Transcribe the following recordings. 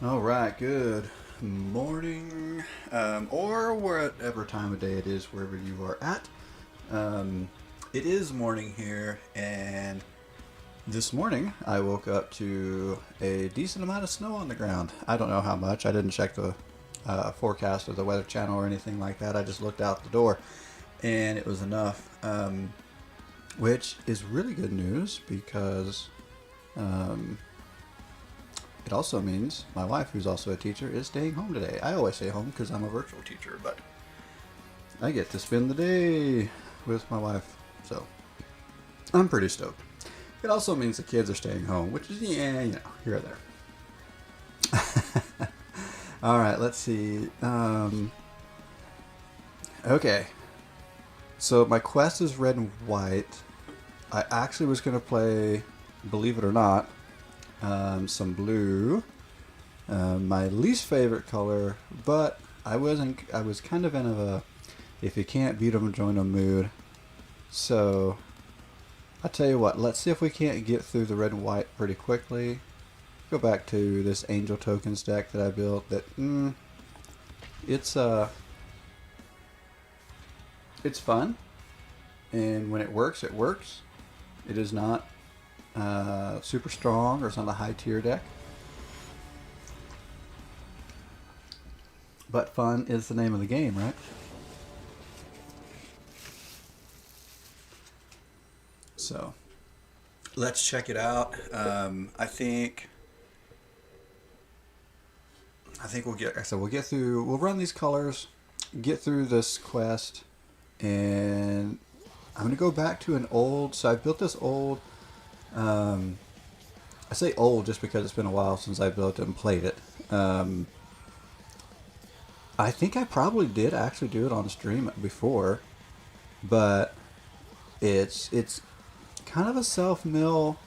All right, good morning, or whatever time of day it is, wherever you are at. Um, it is morning here, and this morning I woke up to a decent amount of snow on the ground. I don't know how much. I didn't check the forecast or the Weather Channel or anything like that. I just looked out the door, and it was enough, which is really good news because. Um, It also means my wife, who's also a teacher, is staying home today. I always stay home because I'm a virtual teacher, but I get to spend the day with my wife, so I'm pretty stoked. It also means the kids are staying home, which is, yeah, here or there. All right, let's see. Okay, so my quest is red and white. I actually was going to play, believe it or not, some blue. My least favorite color, but I wasn't. I was kind of in a if you can't beat 'em, join 'em mood. So I tell you what. Let's see if we can't get through the red and white pretty quickly. Go back to this Angel Tokens deck that I built. It's it's fun, and when it works, it works. It is not super strong, or it's not a high tier deck. But fun is the name of the game, right? So let's check it out. I think we'll get. So we'll get through. We'll run these colors, get through this quest, and I'm gonna go back to an old. So I built this old. Um, I say old just because it's been a while since I built it and played it. I think I probably did actually do it on stream before, but it's kind of a self mill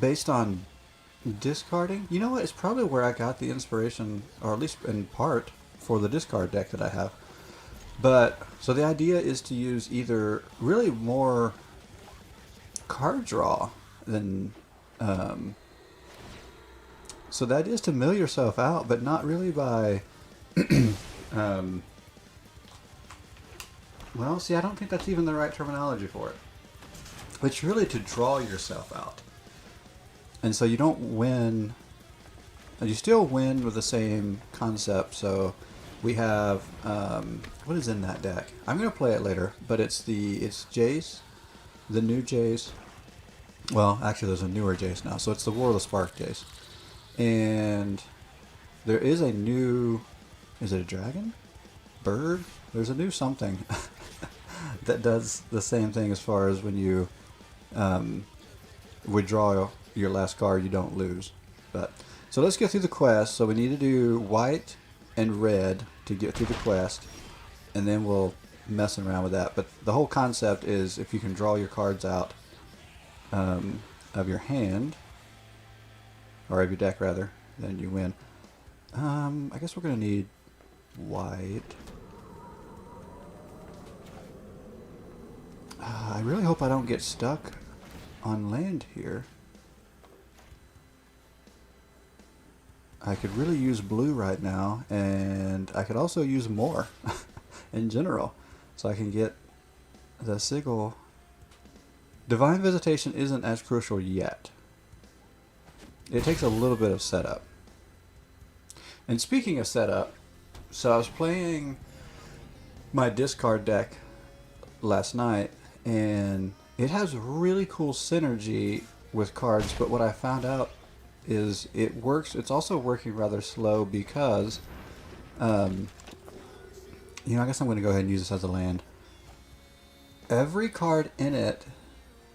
based on discarding. You know what? It's probably where I got the inspiration, or at least in part, for the discard deck that I have. But so the idea is to use either really more card draw than. So the idea is to mill yourself out, but not really by. um, well, see, I don't think that's even the right terminology for it. It's really to draw yourself out. And so you don't win. You still win with the same concept. So we have what is in that deck? I'm gonna play it later, but it's Jace, the new Jace. Well, actually, there's a newer Jace now, so it's the War of the Spark Jace, and there is a new. Is it a dragon? Bird? There's a new something that does the same thing as far as when you um, withdraw your last card, you don't lose. But so let's get through the quest. So we need to do white and red to get through the quest, and then we'll mess around with that. But the whole concept is if you can draw your cards out of your hand, or of your deck rather, then you win. I guess we're gonna need white. I really hope I don't get stuck on land here. I could really use blue right now, and I could also use more in general, so I can get the Sigil. Divine Visitation isn't as crucial yet. It takes a little bit of setup. And speaking of setup, so I was playing my discard deck last night, and it has really cool synergy with cards, but what I found out is it works. It's also working rather slow because, um, I guess I'm going to go ahead and use this as a land. Every card in it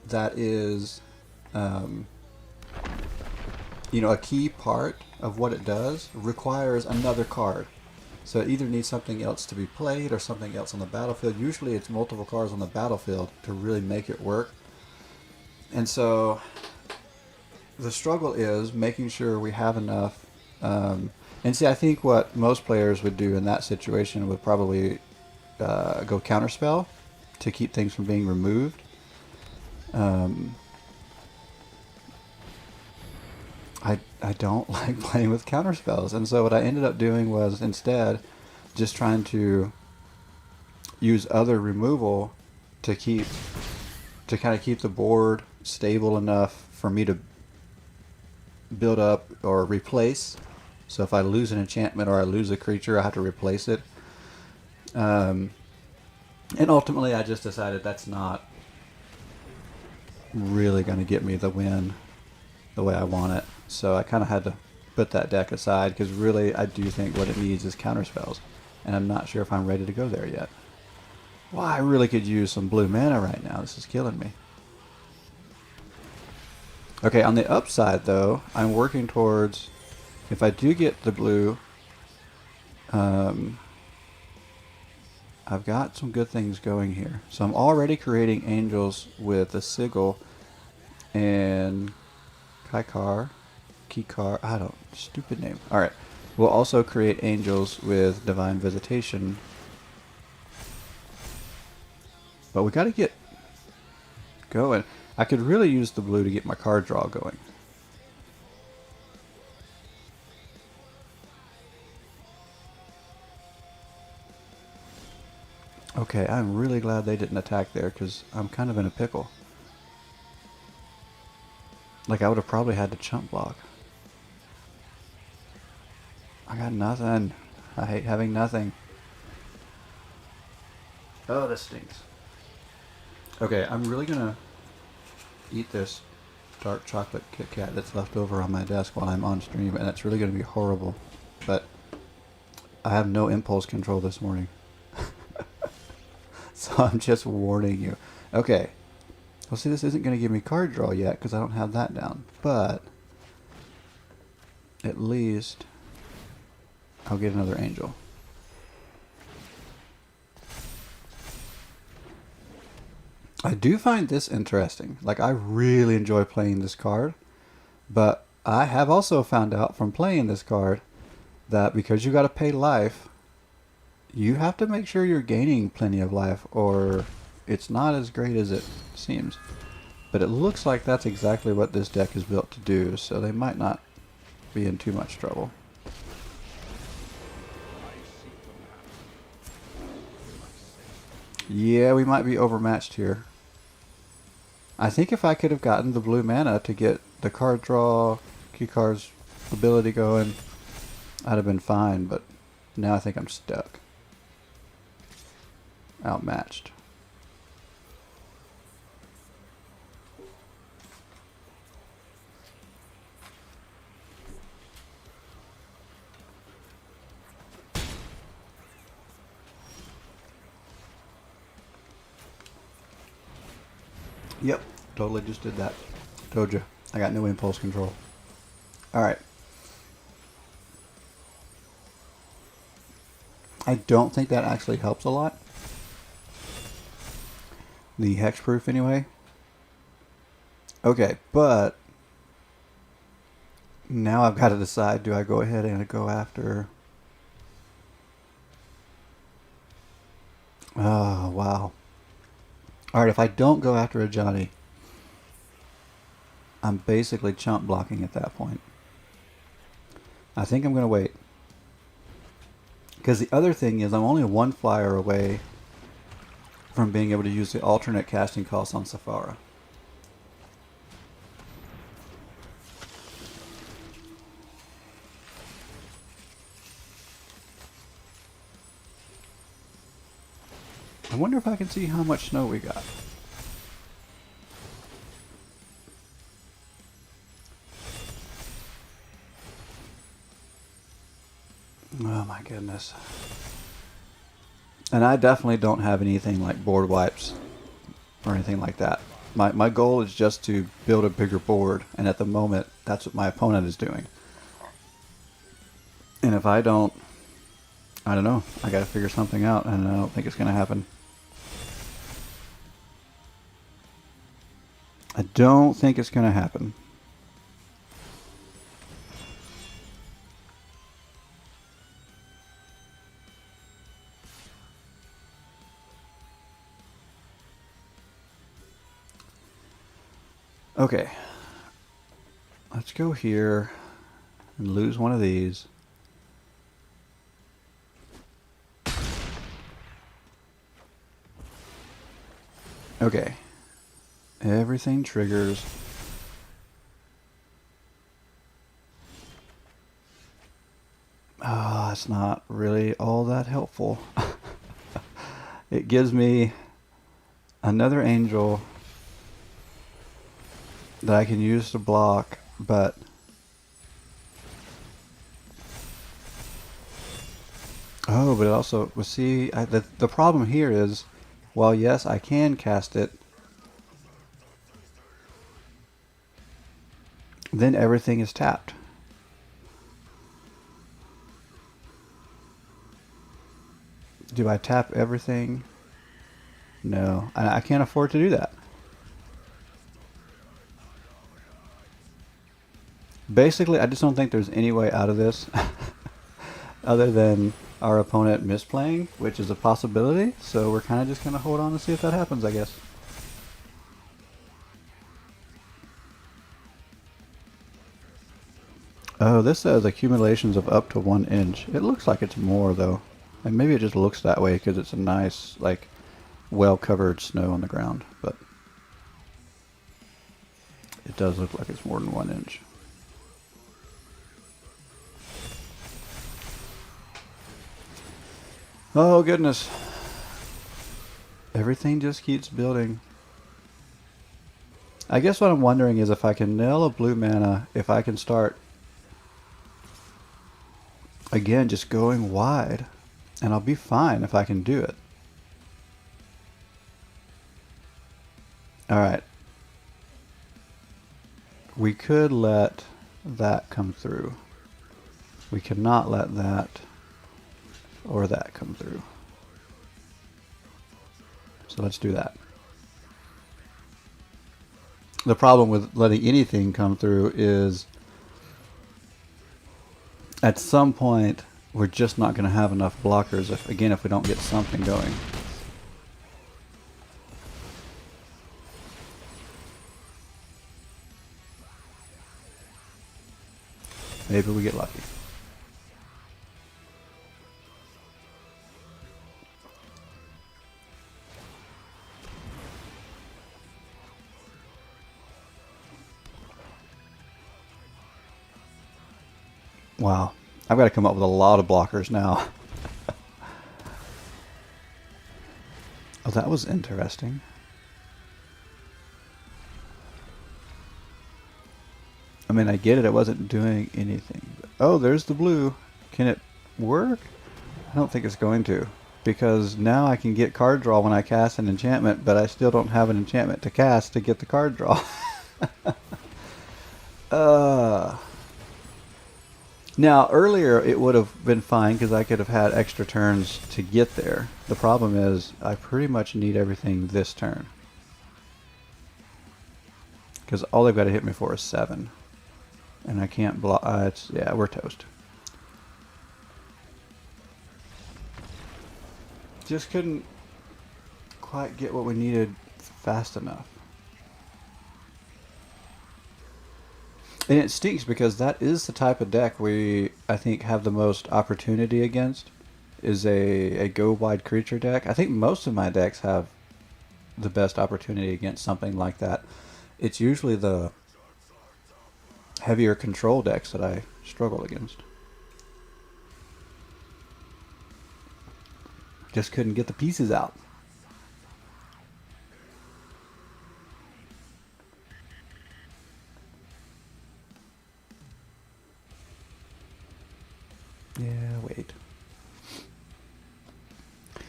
that is, um, a key part of what it does requires another card. So it either needs something else to be played or something else on the battlefield. Usually it's multiple cards on the battlefield to really make it work. And so the struggle is making sure we have enough. And see, I think what most players would do in that situation would probably go counterspell to keep things from being removed. Um, I don't like playing with counter spells, and so what I ended up doing was instead just trying to use other removal to keep to kind of keep the board stable enough for me to build up or replace. So if I lose an enchantment or I lose a creature, I have to replace it. And ultimately, I just decided that's not really going to get me the win the way I want it. So I kind of had to put that deck aside because really I do think what it needs is counter spells. And I'm not sure if I'm ready to go there yet. Well, I really could use some blue mana right now. This is killing me. Okay, on the upside though, I'm working towards, if I do get the blue, I've got some good things going here. So I'm already creating angels with a Sigil and Kikar, I don't, stupid name. Alright, we'll also create angels with Divine Visitation. But we gotta get going. I could really use the blue to get my card draw going. Okay, I'm really glad they didn't attack there because I'm kind of in a pickle. Like I would have probably had to chump block. I got nothing. I hate having nothing. Oh, this stinks. Okay, I'm really gonna eat this dark chocolate Kit Kat that's left over on my desk while I'm on stream, and it's really gonna be horrible. But I have no impulse control this morning. So I'm just warning you. Okay. Well, see, this isn't going to give me card draw yet because I don't have that down. But at least I'll get another angel. I do find this interesting. Like, I really enjoy playing this card. But I have also found out from playing this card that because you got to pay life, you have to make sure you're gaining plenty of life or it's not as great as it seems. But it looks like that's exactly what this deck is built to do, so they might not be in too much trouble. Yeah, we might be overmatched here. I think if I could have gotten the blue mana to get the card draw, Kikar's ability going, I'd have been fine, but now I think I'm stuck. Outmatched. Yep, totally just did that. Told you. I got no impulse control. Alright. I don't think that actually helps a lot. The hexproof anyway. Okay, but now I've got to decide, do I go ahead and go after... Oh, wow. Alright, if I don't go after a Johnny, I'm basically chump blocking at that point. I think I'm going to wait. Because the other thing is I'm only one flyer away from being able to use the alternate casting cost on Sephara. I wonder if I can see how much snow we got. Oh my goodness. And I definitely don't have anything like board wipes or anything like that. My goal is just to build a bigger board, and at the moment, that's what my opponent is doing. And if I don't know. I gotta figure something out, and I don't think it's gonna happen. I don't think it's gonna happen. Okay. Let's go here and lose one of these. Okay. Everything triggers. Ah, it's not really all that helpful. It gives me another angel that I can use to block, but oh, but it also, well, see, the problem here is, while yes, I can cast it, then everything is tapped. Do I tap everything? No, I can't afford to do that. Basically, I just don't think there's any way out of this other than our opponent misplaying, which is a possibility. So we're kind of just going to hold on and see if that happens, I guess. Oh, this says accumulations of up to 1 inch. It looks like it's more, though. And maybe it just looks that way because it's a nice, like, well-covered snow on the ground. But it does look like it's more than 1 inch. Oh, goodness. Everything just keeps building. I guess what I'm wondering is if I can nail a blue mana, if I can start, again, just going wide. And I'll be fine if I can do it. Alright. We could let that come through. We cannot let that or that come through. So let's do that. The problem with letting anything come through is at some point we're just not going to have enough blockers if we don't get something going. Maybe we get lucky. Wow. I've got to come up with a lot of blockers now. Oh, that was interesting. I mean, I get it. It wasn't doing anything. Oh, there's the blue. Can it work? I don't think it's going to. Because now I can get card draw when I cast an enchantment, but I still don't have an enchantment to cast to get the card draw. Now, earlier it would have been fine because I could have had extra turns to get there. The problem is I pretty much need everything this turn. Because all they've got to hit me for is 7. And I can't block. Yeah, we're toast. Just couldn't quite get what we needed fast enough. And it stinks because that is the type of deck we, I think, have the most opportunity against, is a go wide creature deck. I think most of my decks have the best opportunity against something like that. It's usually the heavier control decks that I struggle against. Just couldn't get the pieces out. Yeah, wait.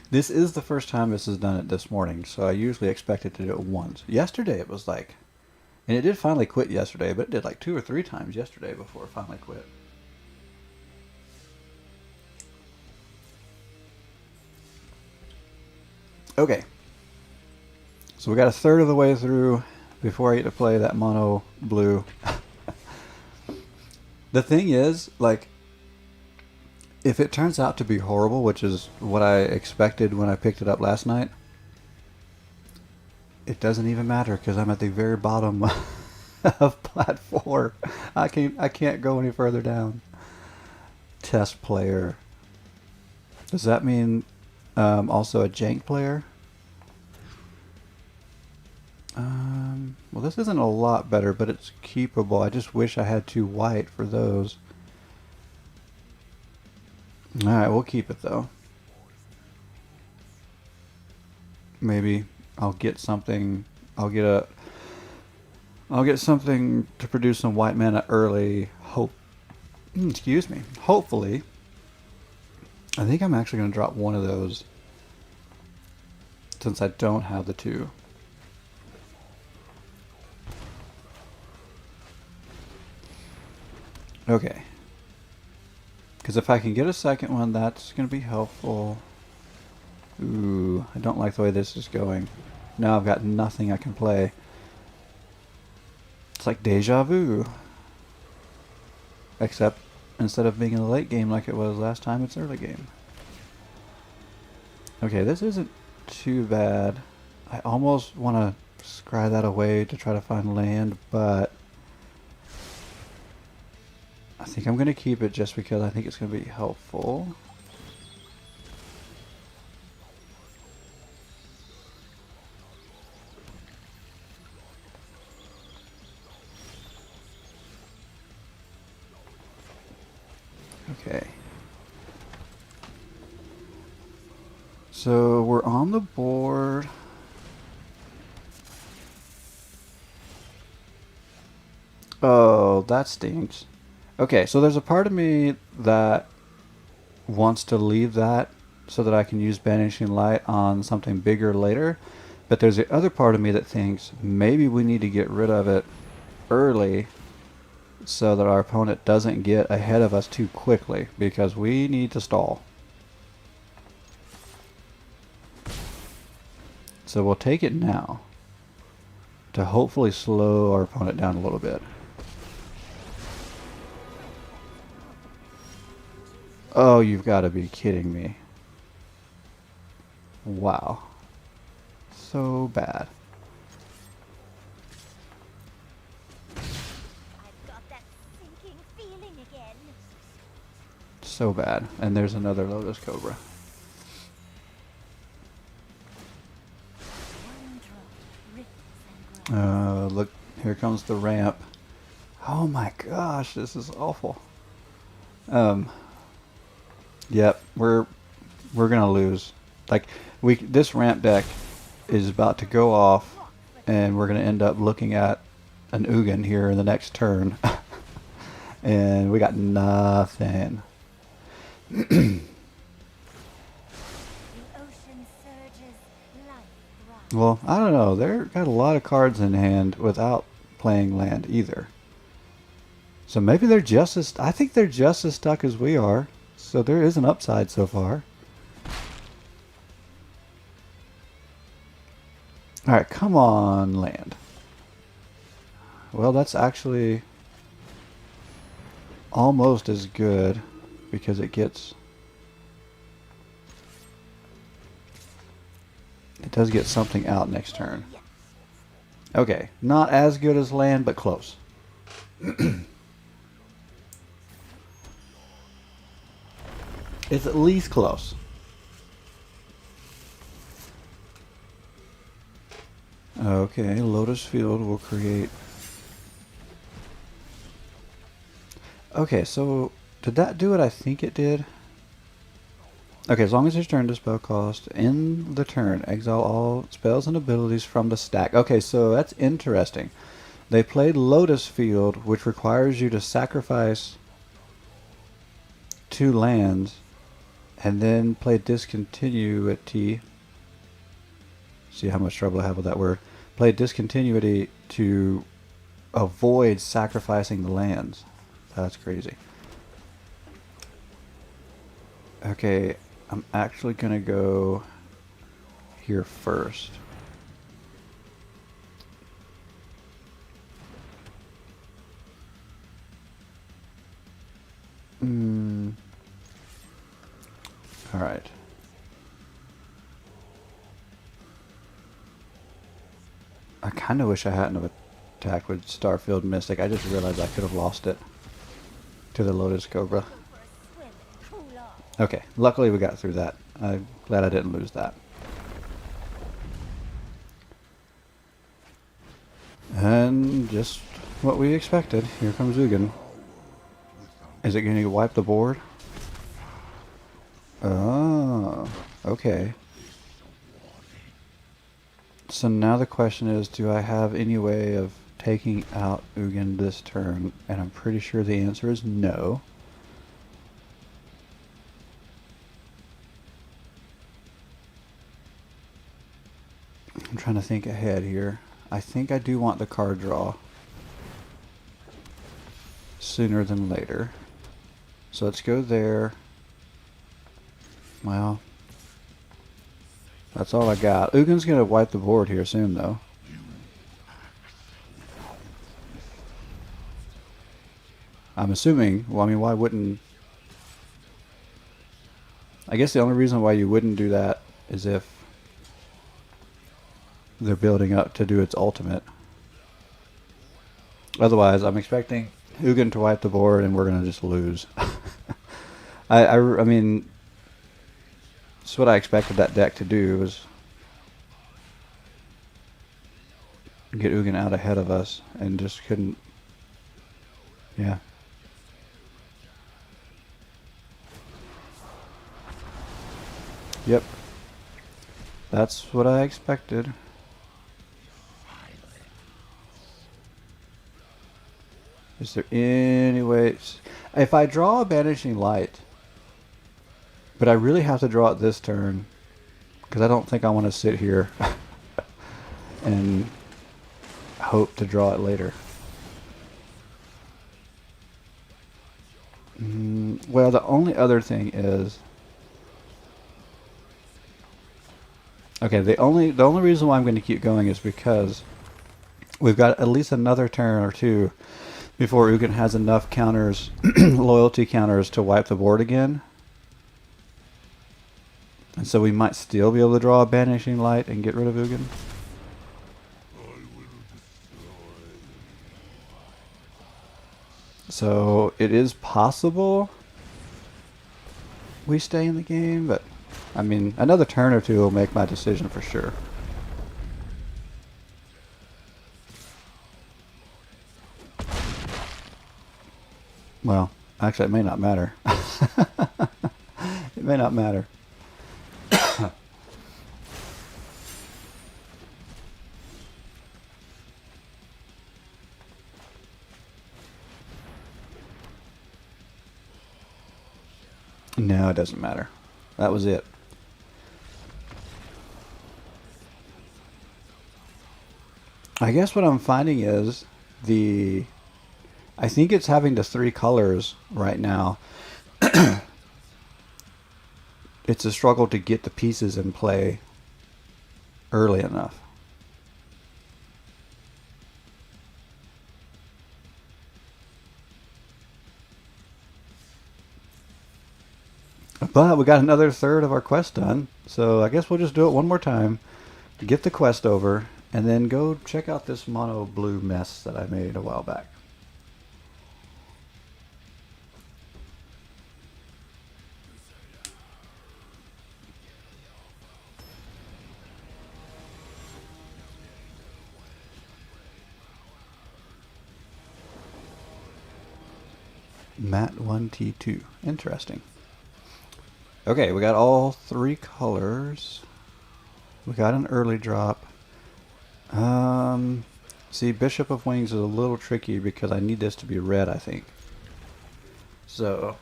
This is the first time this has done it this morning, so I usually expect it to do it once. Yesterday it was like, and it did finally quit yesterday, but it did like 2 or 3 times yesterday before it finally quit. Okay. So we got a third of the way through before I get to play that mono blue. The thing is, like, if it turns out to be horrible, which is what I expected when I picked it up last night, it doesn't even matter because I'm at the very bottom of plat 4. I can't go any further down. Test player. Does that mean also a jank player? Well, this isn't a lot better, but it's keepable. I just wish I had 2 white for those. Alright, we'll keep it though. Maybe I'll get something. I'll get something to produce some white mana early. Excuse me. Hopefully. I think I'm actually going to drop one of those since I don't have the 2. Okay. Because if I can get a second one, that's going to be helpful. Ooh, I don't like the way this is going. Now I've got nothing I can play. It's like deja vu. Except instead of being in the late game like it was last time, it's early game. Okay, this isn't too bad. I almost want to scry that away to try to find land, but I think I'm going to keep it just because I think it's going to be helpful. Okay. So we're on the board. Oh, that stinks. Okay, so there's a part of me that wants to leave that so that I can use Banishing Light on something bigger later. But there's the other part of me that thinks maybe we need to get rid of it early so that our opponent doesn't get ahead of us too quickly, because we need to stall. So we'll take it now to hopefully slow our opponent down a little bit. Oh, you've got to be kidding me. Wow. So bad. I've got that sinking feeling again. So bad. And there's another Lotus Cobra. Look, here comes the ramp. Oh my gosh, this is awful. Yep, we're gonna lose. Like, this ramp deck is about to go off, and we're gonna end up looking at an Ugin here in the next turn, and we got nothing. The ocean surges, life thrives. Well, I don't know. They've got a lot of cards in hand without playing land either. So maybe they're just as... I think they're just as stuck as we are. So there is an upside so far. Alright, come on, land. Well, that's actually almost as good because it gets... It does get something out next turn. Okay, not as good as land, but close. It's at least close. Okay, Lotus Field will create... Okay, so did that do what I think it did? Okay, as long as it's turn to spell cost, end the turn, exile all spells and abilities from the stack. Okay, so that's interesting. They played Lotus Field, which requires you to sacrifice 2 lands, and then play Discontinuity. See how much trouble I have with that word. Play Discontinuity to avoid sacrificing the lands. That's crazy. Okay, I'm actually gonna go here first. Alright. I kind of wish I hadn't have attack with Starfield Mystic. I just realized I could have lost it to the Lotus Cobra. Go for a swim and cool off. Okay, luckily we got through that. I'm glad I didn't lose that. And just what we expected. Here comes Ugin. Is it going to wipe the board? Oh, okay. So now the question is, do I have any way of taking out Ugin this turn? And I'm pretty sure the answer is no. I'm trying to think ahead here. I think I do want the card draw sooner than later. So let's go there. Well, that's all I got. Ugin's going to wipe the board here soon, though. I'm assuming, well, I mean, why wouldn't... I guess the only reason why you wouldn't do that is if they're building up to do its ultimate. Otherwise, I'm expecting Ugin to wipe the board and we're going to just lose. I mean, that's what I expected that deck to do, was get Ugin out ahead of us, and just couldn't. Yeah. Yep. That's what I expected. Is there any way... If I draw a Banishing Light, but I really have to draw it this turn, because I don't think I want to sit here and hope to draw it later. Well, the only other thing is... Okay, the only reason why I'm going to keep going is because we've got at least another turn or two before Ugin has enough counters, loyalty counters, to wipe the board again. And so we might still be able to draw a Banishing Light and get rid of Ugin. So it is possible we stay in the game, but I mean, another turn or two will make my decision for sure. Well, actually, it may not matter. It may not matter. No, it doesn't matter. That was it. I guess what I'm finding is I think it's having the 3 colors right now. It's a struggle to get the pieces in play early enough. But we got another third of our quest done, so I guess we'll just do it one more time to get the quest over, and then go check out this mono blue mess that I made a while back. Matte 1T2. Interesting. Okay, we got all 3 colors. We got an early drop. See, Bishop of Wings is a little tricky because I need this to be red, I think. So,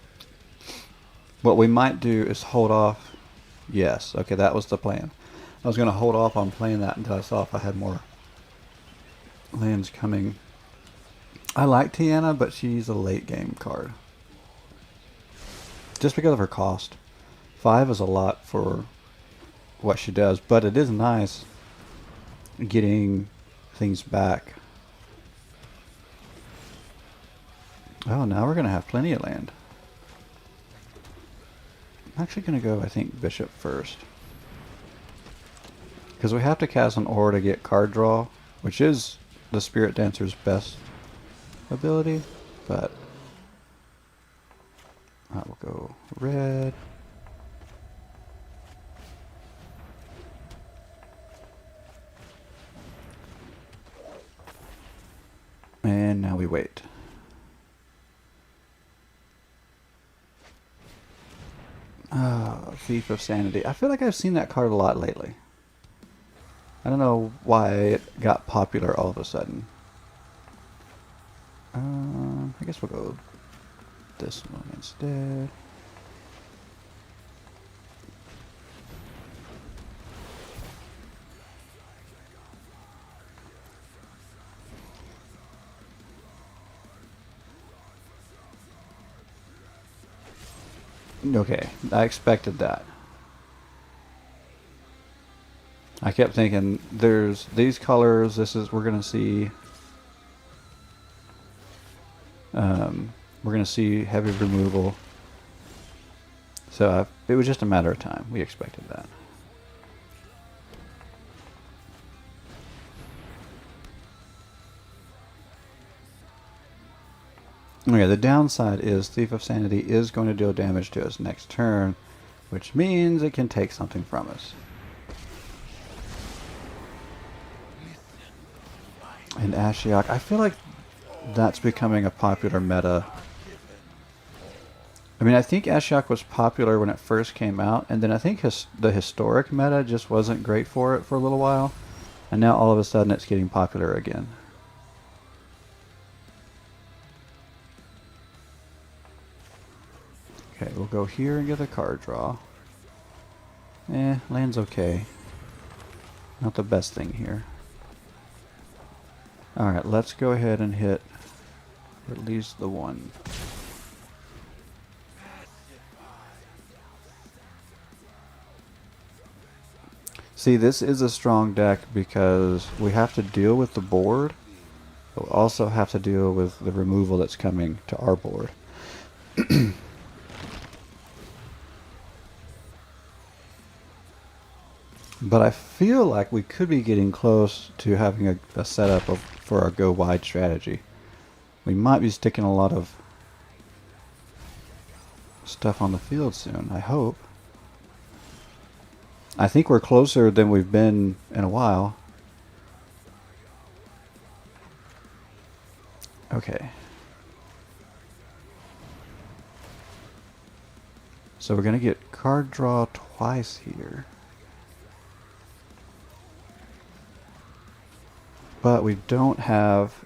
what we might do is hold off. Yes, okay, that was the plan. I was going to hold off on playing that until I saw if I had more lands coming. I like Tiana, but she's a late game card. Just because of her cost. 5 is a lot for what she does, but it is nice getting things back. Oh, now we're going to have plenty of land. I'm actually going to go, I think, Bishop first. Because we have to cast an aura to get card draw, which is the Spirit Dancer's best ability, but I will go red. And now we wait. Thief of Sanity. I feel like I've seen that card a lot lately. I don't know why it got popular all of a sudden. I guess we'll go this one instead. Okay, I expected that. I kept thinking, there's these colors, we're gonna see, we're gonna see heavy removal. So it was just a matter of time. We expected that. Okay, the downside is Thief of Sanity is going to deal damage to us next turn, which means it can take something from us. And Ashiok, I feel like that's becoming a popular meta. I mean, I think Ashiok was popular when it first came out, and then I think the historic meta just wasn't great for it for a little while, and now all of a sudden it's getting popular again. Okay, we'll go here and get a card draw. Land's okay. Not the best thing here. Alright, let's go ahead and hit at least the one. See, this is a strong deck because we have to deal with the board, but we also have to deal with the removal that's coming to our board. But I feel like we could be getting close to having a setup for our go wide strategy. We might be sticking a lot of stuff on the field soon, I hope. I think we're closer than we've been in a while. Okay. So we're going to get card draw twice here. But we don't have,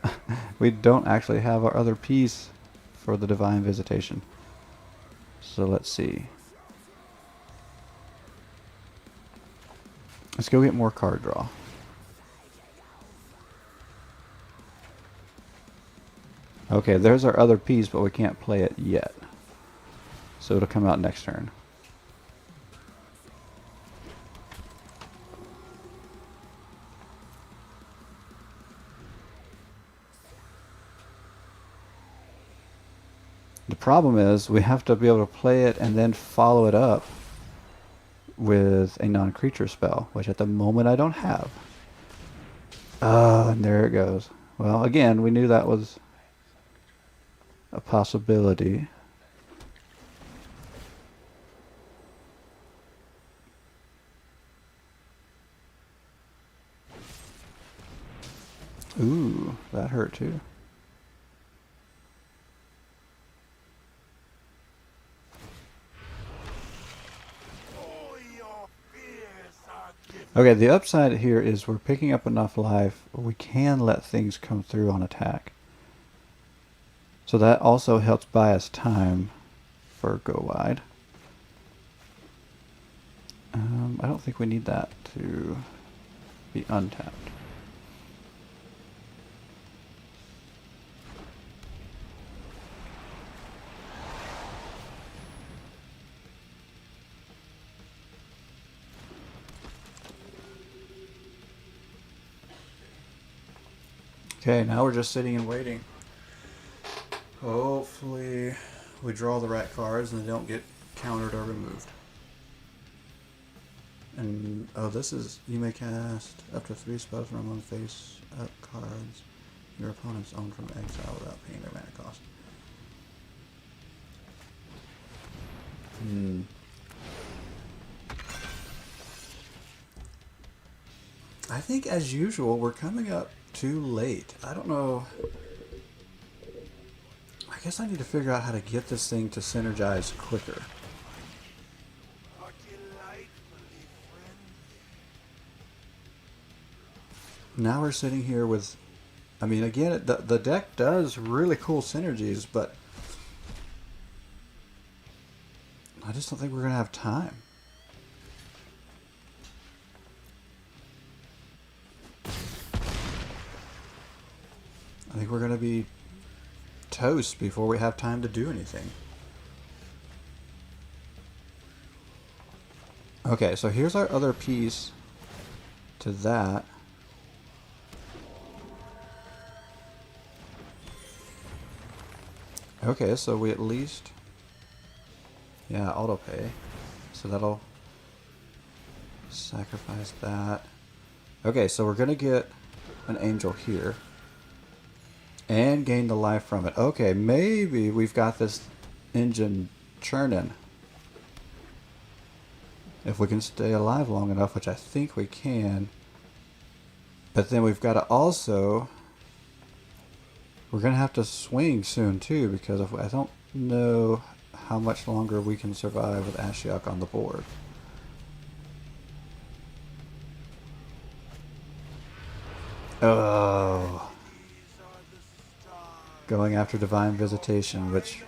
we don't actually have our other piece for the Divine Visitation. So let's see. Let's go get more card draw. Okay, there's our other piece, but we can't play it yet. So it'll come out next turn. The problem is we have to be able to play it and then follow it up with a non-creature spell, which at the moment I don't have. And there it goes. Well, again, we knew that was a possibility. Ooh, that hurt too. Okay, the upside here is we're picking up enough life where we can let things come through on attack. So that also helps buy us time for go wide. I don't think we need that to be untapped. Okay, now we're just sitting and waiting. Hopefully we draw the right cards and they don't get countered or removed. And, oh, this is, you may cast up to 3 spells from on face up cards. your opponent's own from exile without paying their mana cost. I think, as usual, we're coming up too late. I don't know. I guess I need to figure out how to get this thing to synergize quicker. Now we're sitting here with... I mean, again, the deck does really cool synergies, but... I just don't think we're going to have time. I think we're going to be toast before we have time to do anything. Okay, so here's our other piece to that. Okay, so we at least... Yeah, auto pay. So that'll sacrifice that. Okay, so we're going to get an angel here. And gain the life from it. Okay, maybe we've got this engine churning. If we can stay alive long enough, which I think we can. But then we've got to also... We're going to have to swing soon too, because if, I don't know how much longer we can survive with Ashiok on the board. Oh. Going after Divine Visitation, which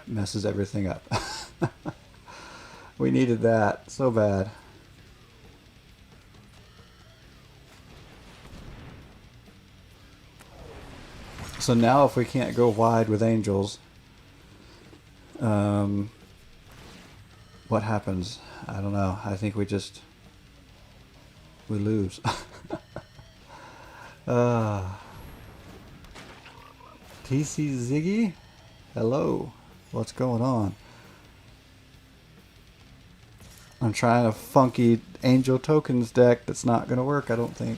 messes everything up. We needed that so bad. So now if we can't go wide with angels, what happens? I don't know. I think we lose. TC Ziggy? Hello. What's going on? I'm trying a funky angel tokens deck that's not going to work, I don't think.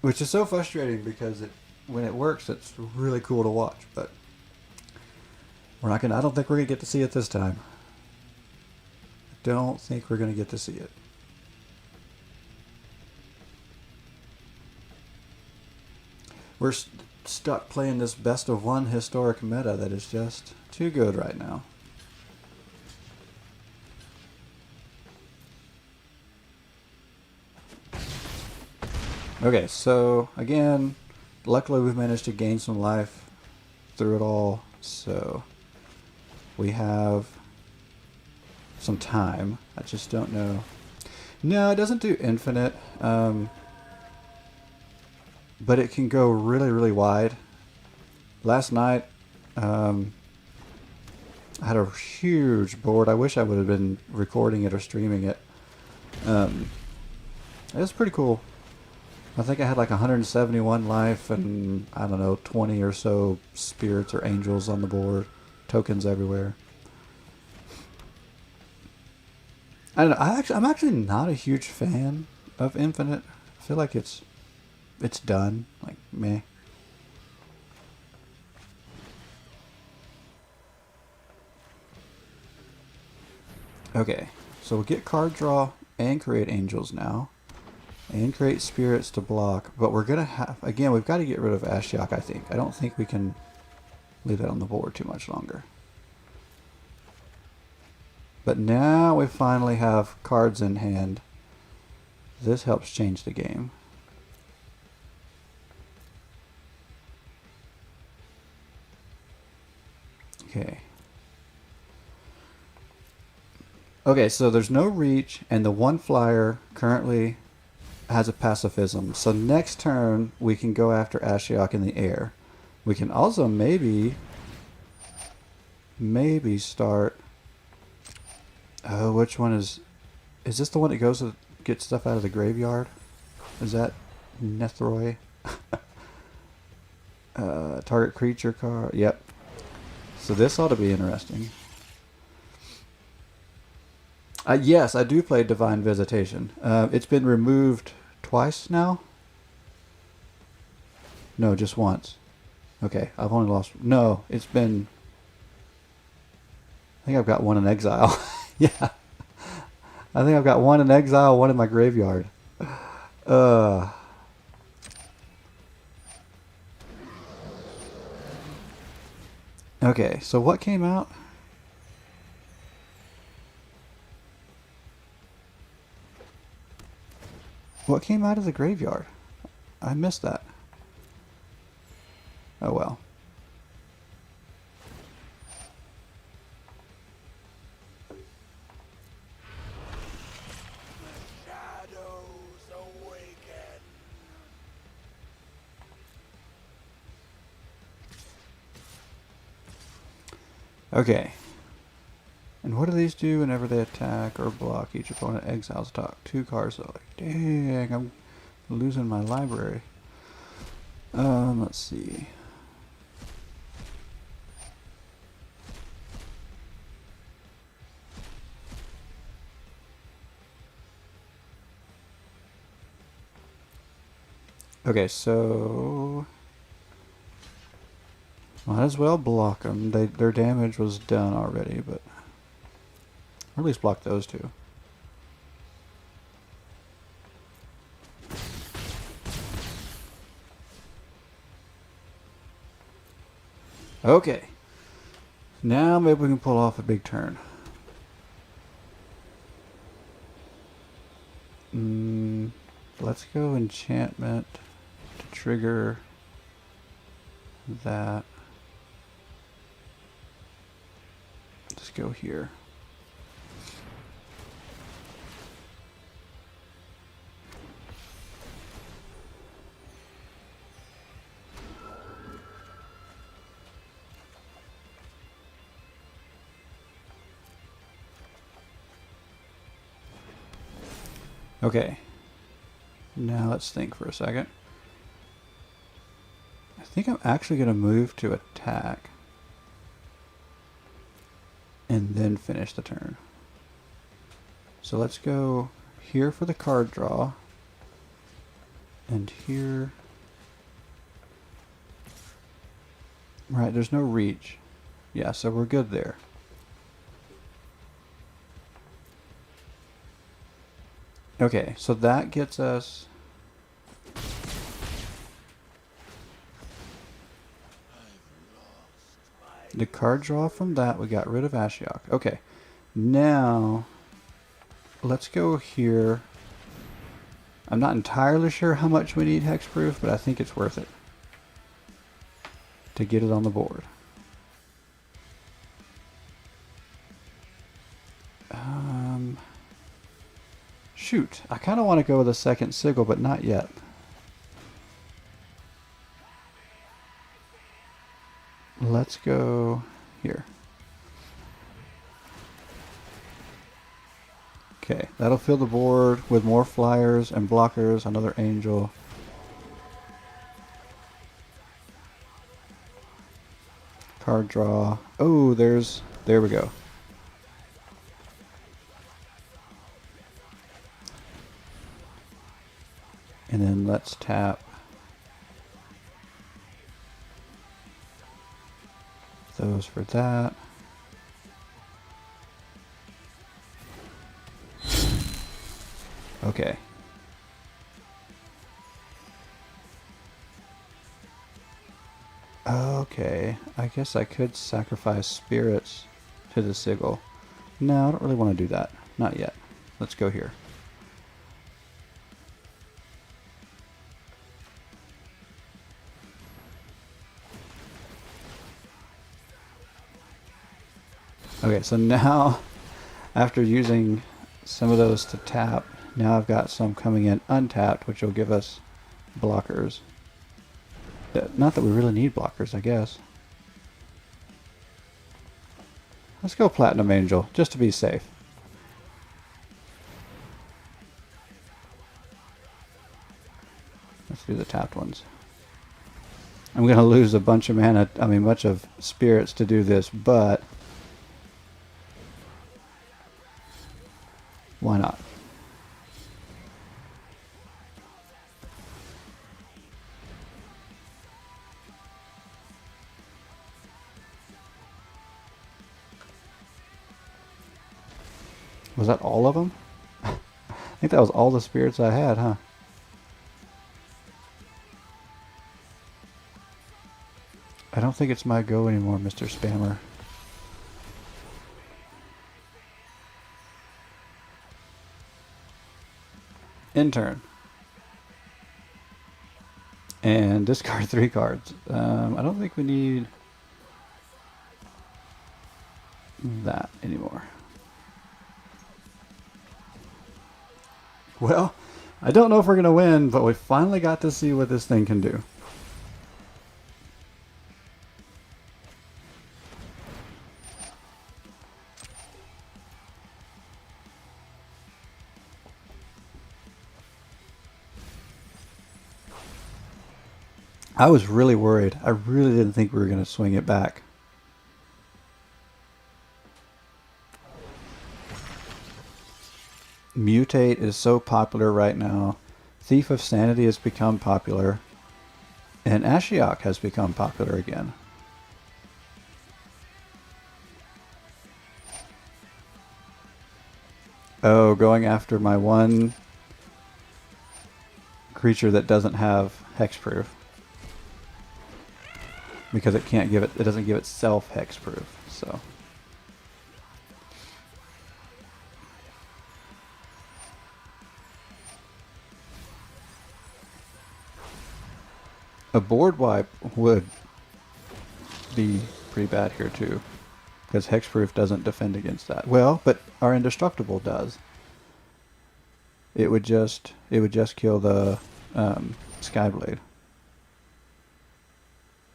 Which is so frustrating because when it works, it's really cool to watch, but we're not gonna. I don't think we're gonna get to see it this time. I don't think we're gonna get to see it. We're stuck playing this best of one historic meta that is just too good right now. Okay, so again, luckily we've managed to gain some life through it all, so we have some time. I just don't know. No, it doesn't do infinite, but it can go really, really wide. Last night, I had a huge board. I wish I would have been recording it or streaming it. It was pretty cool. I think I had like 171 life and, I don't know, 20 or so spirits or angels on the board. Tokens everywhere. I don't know. I'm actually not a huge fan of Infinite. I feel like it's done. Like, meh. Okay, so we'll get card draw and create angels now. And create spirits to block. But we're going to have... Again, we've got to get rid of Ashiok, I think. I don't think we can leave that on the board too much longer. But now we finally have cards in hand. This helps change the game. Okay. Okay, so there's no reach, and the one flyer currently has a pacifism. So next turn, we can go after Ashiok in the air. We can also maybe start... Oh, which one is... Is this the one that goes to get stuff out of the graveyard? Is that Nethroi? Target creature card. Yep. So this ought to be interesting. Yes, I do play Divine Visitation. It's been removed twice now. No, just once. Okay, I've only lost. No, it's been. I think I've got one in exile. Yeah, I think I've got one in exile, one in my graveyard. Uh. Okay, so what came out? What came out of the graveyard? I missed that. Oh well. Okay. And what do these do whenever they attack or block? Each opponent exiles top 2 cards. So like, dang, I'm losing my library. Let's see. Okay, so might as well block them. Their damage was done already, but or at least block those two. Okay. Now maybe we can pull off a big turn. Let's go enchantment to trigger that. Let's go here. Okay. Now let's think for a second. I think I'm actually going to move to attack and then finish the turn. So let's go here for the card draw and here. Right, there's no reach. Yeah, so we're good there. Okay, so that gets us the card draw from that. We got rid of Ashiok. Okay, now let's go here. I'm not entirely sure how much we need hexproof, but I think it's worth it to get it on the board. Shoot, I kind of want to go with a second sigil, but not yet. Let's go here. Okay, that'll fill the board with more flyers and blockers, another angel. Card draw. Oh, there we go. And then let's tap those for that. Okay. Okay, I guess I could sacrifice spirits to the sigil. No, I don't really want to do that. Not yet. Let's go here. Okay, so now, after using some of those to tap, now I've got some coming in untapped, which will give us blockers. Not that we really need blockers, I guess. Let's go Platinum Angel, just to be safe. Let's do the tapped ones. I'm going to lose a bunch of mana, bunch of spirits to do this, but Why not? Was that all of them? I think that was all the spirits I had, huh? I don't think it's my go anymore, Mr. Spammer. Intern. And discard 3 cards. I don't think we need that anymore. Well, I don't know if we're going to win, but we finally got to see what this thing can do. I was really worried. I really didn't think we were going to swing it back. Mutate is so popular right now. Thief of Sanity has become popular. And Ashiok has become popular again. Oh, going after my one creature that doesn't have hexproof. Because it can't give it, it doesn't give itself hexproof, so. A board wipe would be pretty bad here too, because hexproof doesn't defend against that. Well, but our indestructible does. It would just kill the Skyblade.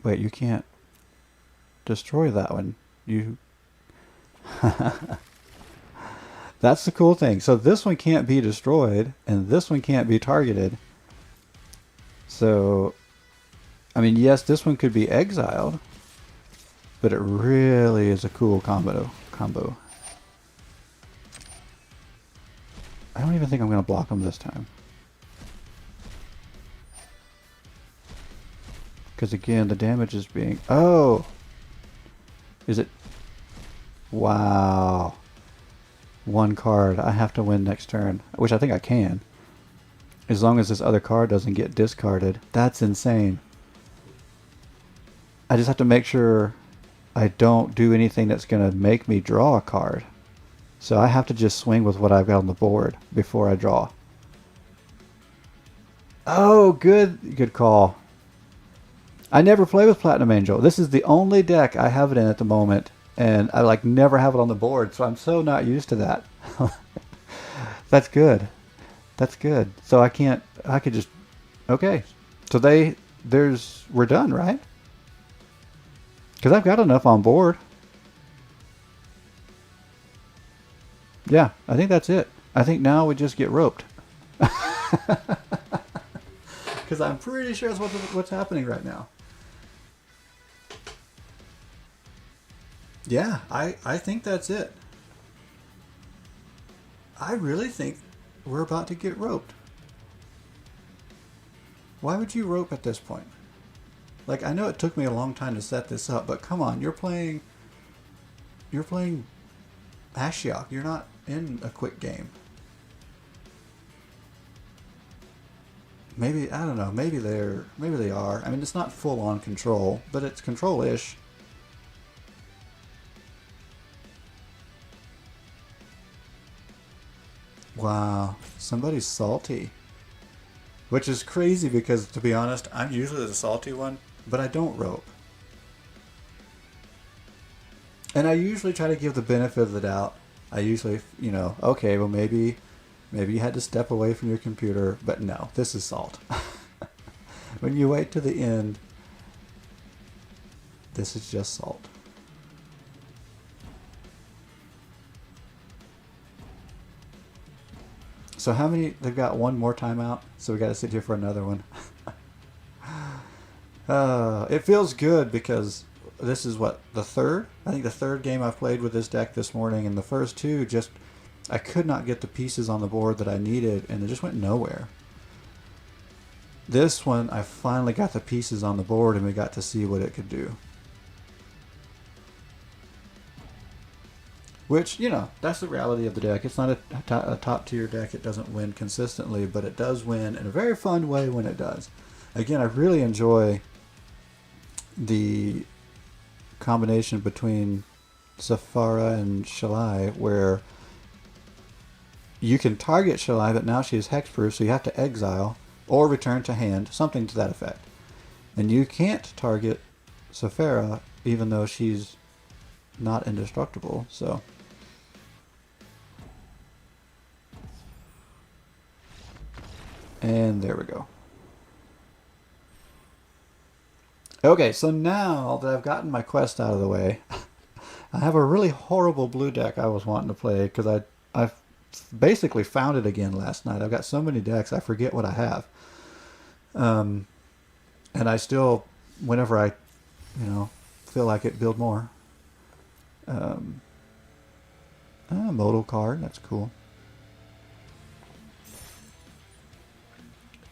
Wait, you can't destroy that one. You. That's the cool thing. So this one can't be destroyed, and this one can't be targeted. So, I mean, yes, this one could be exiled, but it really is a cool combo. I don't even think I'm going to block them this time. Because again, the damage is being... Oh! Is it... Wow. One card. I have to win next turn. Which I think I can. As long as this other card doesn't get discarded. That's insane. I just have to make sure I don't do anything that's going to make me draw a card. So I have to just swing with what I've got on the board before I draw. Oh, good call. I never play with Platinum Angel. This is the only deck I have it in at the moment, and I like never have it on the board, so I'm so not used to that. That's good. That's good. So I could just, okay. So we're done, right? Because I've got enough on board. Yeah, I think that's it. I think now we just get roped. Because I'm pretty sure that's what's happening right now. Yeah, I think that's it. I really think we're about to get roped. Why would you rope at this point? Like, I know it took me a long time to set this up, but come on, you're playing Ashiok. You're not in a quick game. Maybe, I don't know, maybe they are. I mean, it's not full on control, but it's control-ish. Wow, somebody's salty. Which is crazy because, to be honest, I'm usually the salty one, but I don't rope. And I usually try to give the benefit of the doubt. I usually, okay, well maybe you had to step away from your computer, but no, this is salt. When you wait to the end, this is just salt. So how many? They've got one more timeout, so we got to sit here for another one. It feels good because this is what, the third? I think the third game I've played with this deck this morning, and the first two just I could not get the pieces on the board that I needed, and it just went nowhere. This one, I finally got the pieces on the board, and we got to see what it could do. Which, you know, that's the reality of the deck. It's not a top tier deck. It doesn't win consistently, but it does win in a very fun way when it does. Again, I really enjoy the combination between Sephara and Shalai, where you can target Shalai, but now she is hexproof, so you have to exile or return to hand, something to that effect. And you can't target Sephara, even though she's not indestructible, so... And there we go. Okay, so now that I've gotten my quest out of the way, I have a really horrible blue deck I was wanting to play because I basically found it again last night. I've got so many decks, I forget what I have. And I still, whenever I, feel like it, build more. Modal card, that's cool.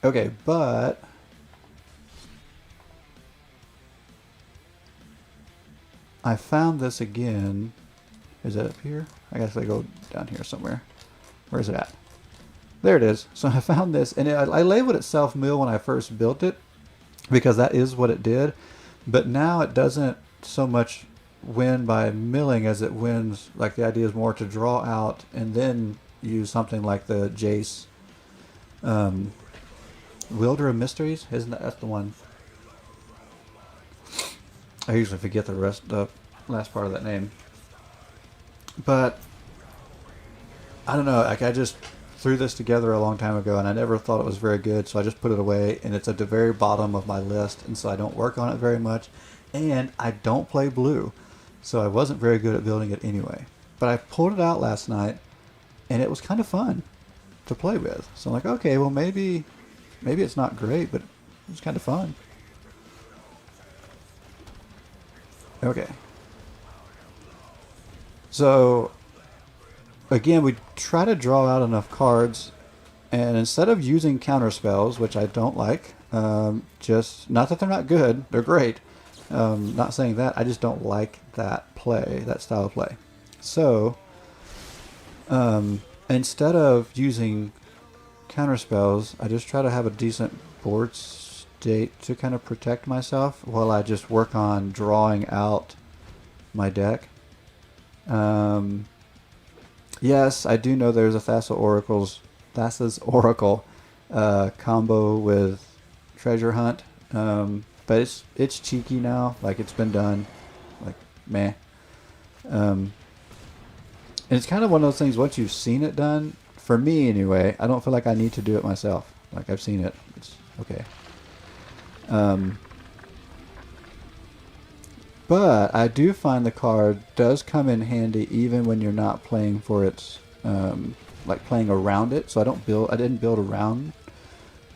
Okay, but I found this again. Is it up here? I guess I go down here somewhere. Where is it at? There it is. So I found this, and I labeled it self-mill when I first built it because that is what it did. But now it doesn't so much win by milling as it wins, like the idea is more to draw out and then use something like the Jace. Wilder of Mysteries? Isn't that's the one? I usually forget the last part of that name. But I don't know, like I just threw this together a long time ago and I never thought it was very good, so I just put it away, and it's at the very bottom of my list, and so I don't work on it very much, and I don't play blue, so I wasn't very good at building it anyway. But I pulled it out last night and it was kind of fun to play with. So I'm like, okay, well maybe it's not great, but it's kind of fun. Okay. So, again, we try to draw out enough cards, and instead of using counter spells, which I don't like, just, not that they're not good, they're great, not saying that, I just don't like that style of play. So, instead of using counter spells, I just try to have a decent board state to kind of protect myself while I just work on drawing out my deck. Yes, I do know there's a Thassa's Oracle combo with Treasure Hunt, but it's cheeky now, like it's been done, like meh. And it's kind of one of those things, once you've seen it done, for me anyway, I don't feel like I need to do it myself. Like I've seen it. It's okay. But I do find the card does come in handy even when you're not playing for its, like playing around it. So I didn't build around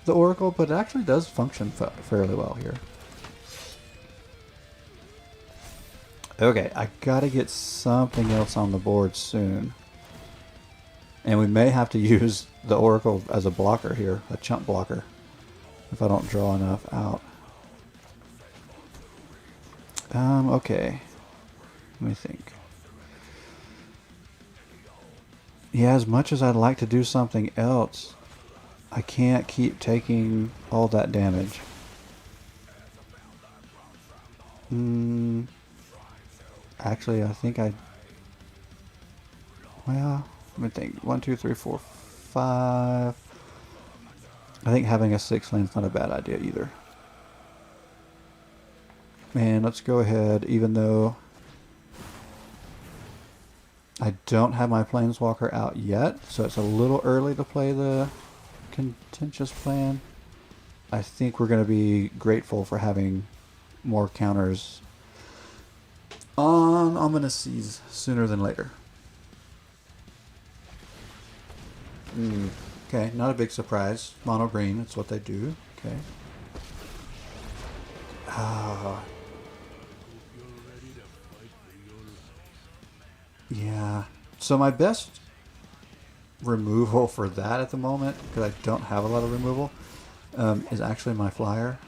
the Oracle, but it actually does function fairly well here. Okay, I gotta get something else on the board soon. And we may have to use the Oracle as a blocker here, a chump blocker, if I don't draw enough out. Okay. Let me think. Yeah, as much as I'd like to do something else, I can't keep taking all that damage. Actually, I think well, let me think. 1, 2, 3, 4, 5. I think having a 6 lane's not a bad idea either. And let's go ahead, even though I don't have my Planeswalker out yet, so it's a little early to play the contentious plan. I think we're going to be grateful for having more counters on Ominous Seas sooner than later. Okay, not a big surprise. Mono green, that's what they do. Okay. Yeah. So my best removal for that at the moment, because I don't have a lot of removal, is actually my flyer,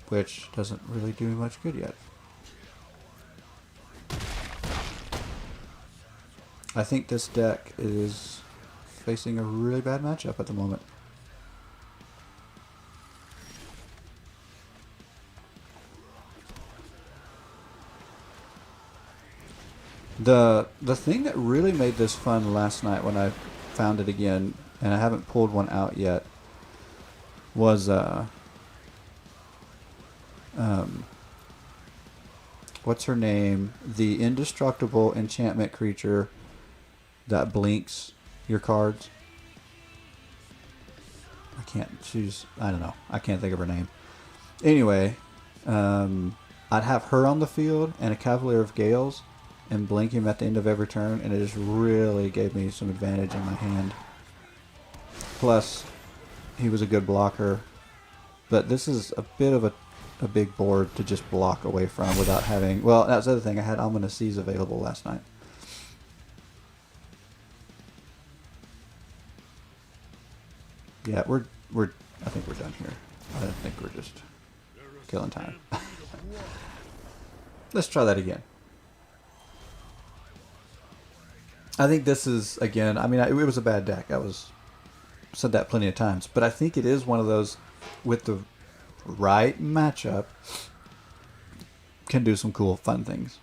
which doesn't really do much good yet. I think this deck is facing a really bad matchup at the moment. The thing that really made this fun last night when I found it again, and I haven't pulled one out yet, was what's her name? The indestructible enchantment creature that blinks your cards. I can't choose. I don't know. I can't think of her name. Anyway, I'd have her on the field and a Cavalier of Gales and blink him at the end of every turn, and it just really gave me some advantage in my hand. Plus, he was a good blocker. But this is a bit of a big board to just block away from without having... Well, that's the other thing. I had Ominous Seas available last night. Yeah, I think we're done here. I think we're just killing time. Let's try that again. I think this is, again, I mean, it was a bad deck. Said that plenty of times. But I think it is one of those, with the right matchup, can do some cool, fun things.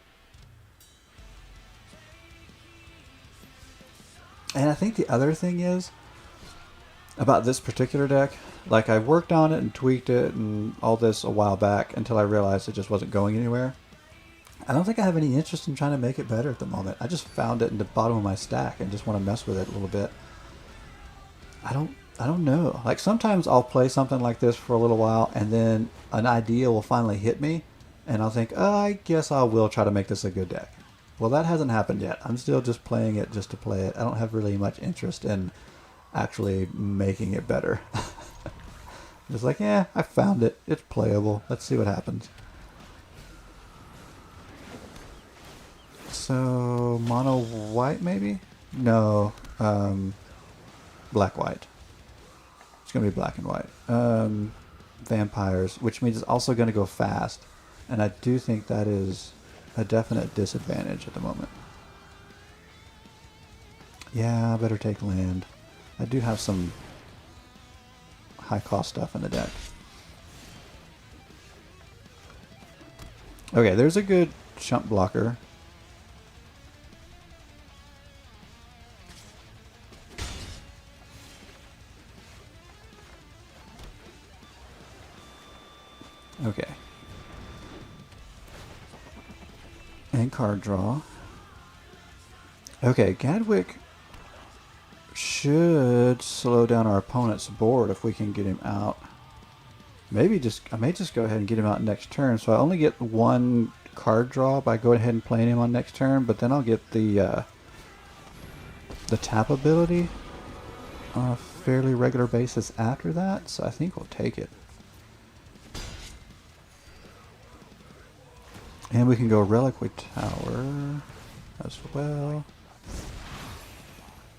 And I think the other thing is, about this particular deck, like I worked on it and tweaked it and all this a while back until I realized it just wasn't going anywhere. I don't think I have any interest in trying to make it better at the moment. I just found it in the bottom of my stack and just want to mess with it a little bit. I don't know. Like sometimes I'll play something like this for a little while and then an idea will finally hit me and I'll think, oh, I guess I will try to make this a good deck. Well, that hasn't happened yet. I'm still just playing it just to play it. I don't have really much interest in actually making it better. Just like, yeah, I found it. It's playable. Let's see what happens. So, mono white maybe? No, black white. It's going to be black and white. Vampires, which means it's also going to go fast. And I do think that is a definite disadvantage at the moment. Yeah, I better take land. I do have some high cost stuff in the deck. Okay, there's a good chump blocker. Okay. And card draw. Okay, Gadwick should slow down our opponent's board if we can get him out. I may just go ahead and get him out next turn. So I only get one card draw by going ahead and playing him on next turn, but then I'll get the tap ability on a fairly regular basis after that. So I think we'll take it. And we can go Reliquary Tower as well.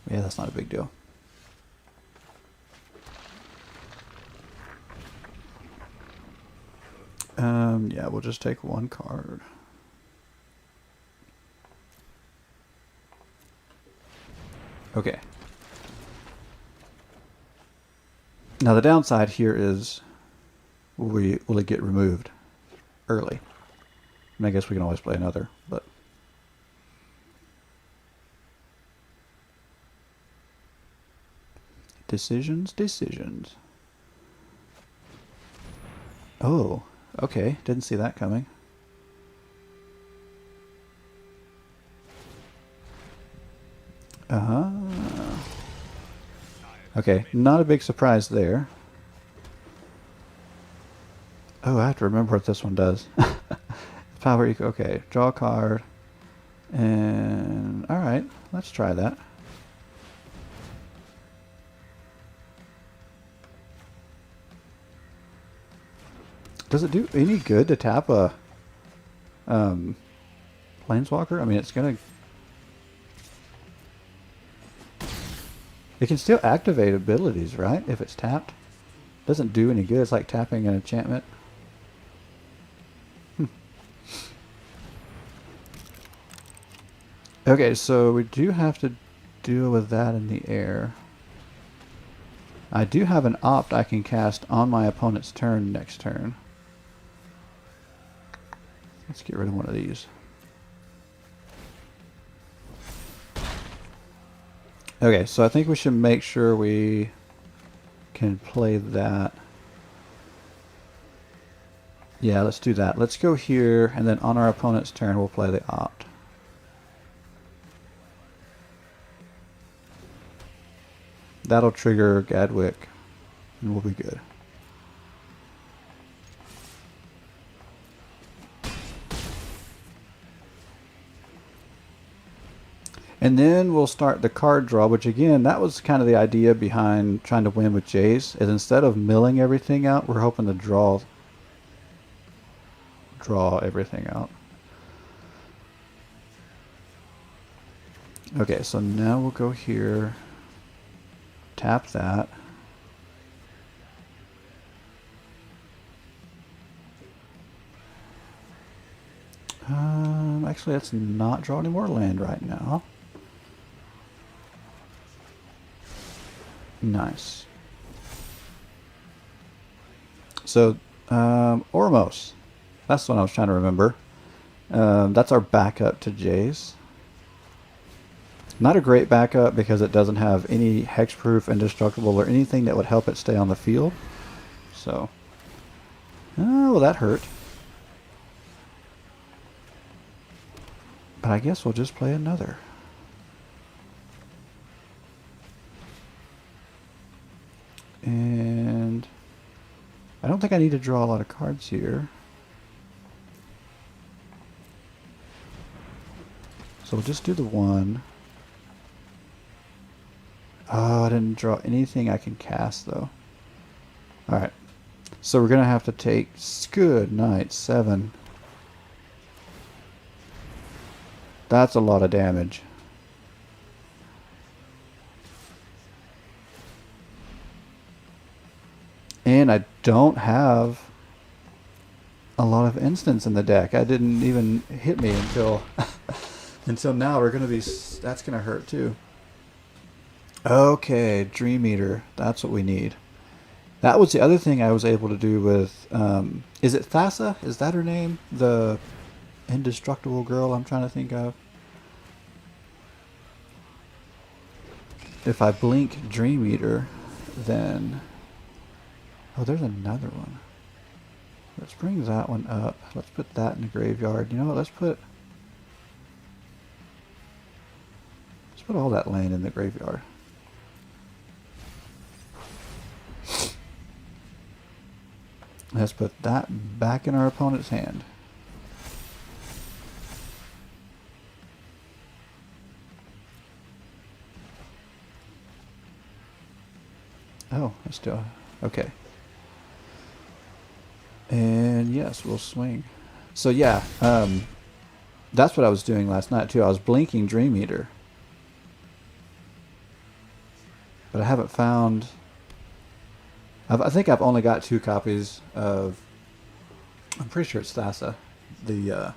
Yeah, that's not a big deal. Yeah, we'll just take one card. Okay. Now the downside here is, will it get removed early? And I guess we can always play another, but... Decisions. Oh, okay. Didn't see that coming. Okay, not a big surprise there. Oh, I have to remember what this one does. Power eco. Okay, draw a card. And alright, let's try that. Does it do any good to tap a Planeswalker? I mean, it's gonna... It can still activate abilities, right? If it's tapped. Doesn't do any good. It's like tapping an enchantment. Okay, so we do have to deal with that in the air. I do have an opt I can cast on my opponent's turn next turn. Let's get rid of one of these. Okay, so I think we should make sure we can play that. Yeah, let's do that. Let's go here, and then on our opponent's turn, we'll play the opt. That'll trigger Gadwick, and we'll be good. And then we'll start the card draw, which again, that was kind of the idea behind trying to win with Jace, is instead of milling everything out, we're hoping to draw everything out. Okay, so now we'll go here, tap that. Actually, let's not draw any more land right now. Nice. So, Ormos. That's the one I was trying to remember. That's our backup to Jace. Not a great backup because it doesn't have any hexproof, indestructible, or anything that would help it stay on the field. So, oh, well, that hurt. But I guess we'll just play another. And I don't think I need to draw a lot of cards here. So we'll just do the one. Oh, I didn't draw anything I can cast though. Alright. So we're going to have to take good night, 7. That's a lot of damage. And I don't have a lot of instants in the deck. I didn't even hit me until until now. We're gonna be, that's gonna hurt too. Okay, Dream Eater. That's what we need. That was the other thing I was able to do with. Is it Thassa? Is that her name? The indestructible girl I'm trying to think of. If I blink Dream Eater, then... Oh, there's another one. Let's bring that one up. Let's put that in the graveyard. You know what? Let's put all that land in the graveyard. Let's put that back in our opponent's hand. Oh, let's do it. Okay. And yes, we'll swing. So yeah, that's what I was doing last night too. I was blinking Dream Eater. But I haven't found... I think I've only got 2 copies of... I'm pretty sure it's Thassa, the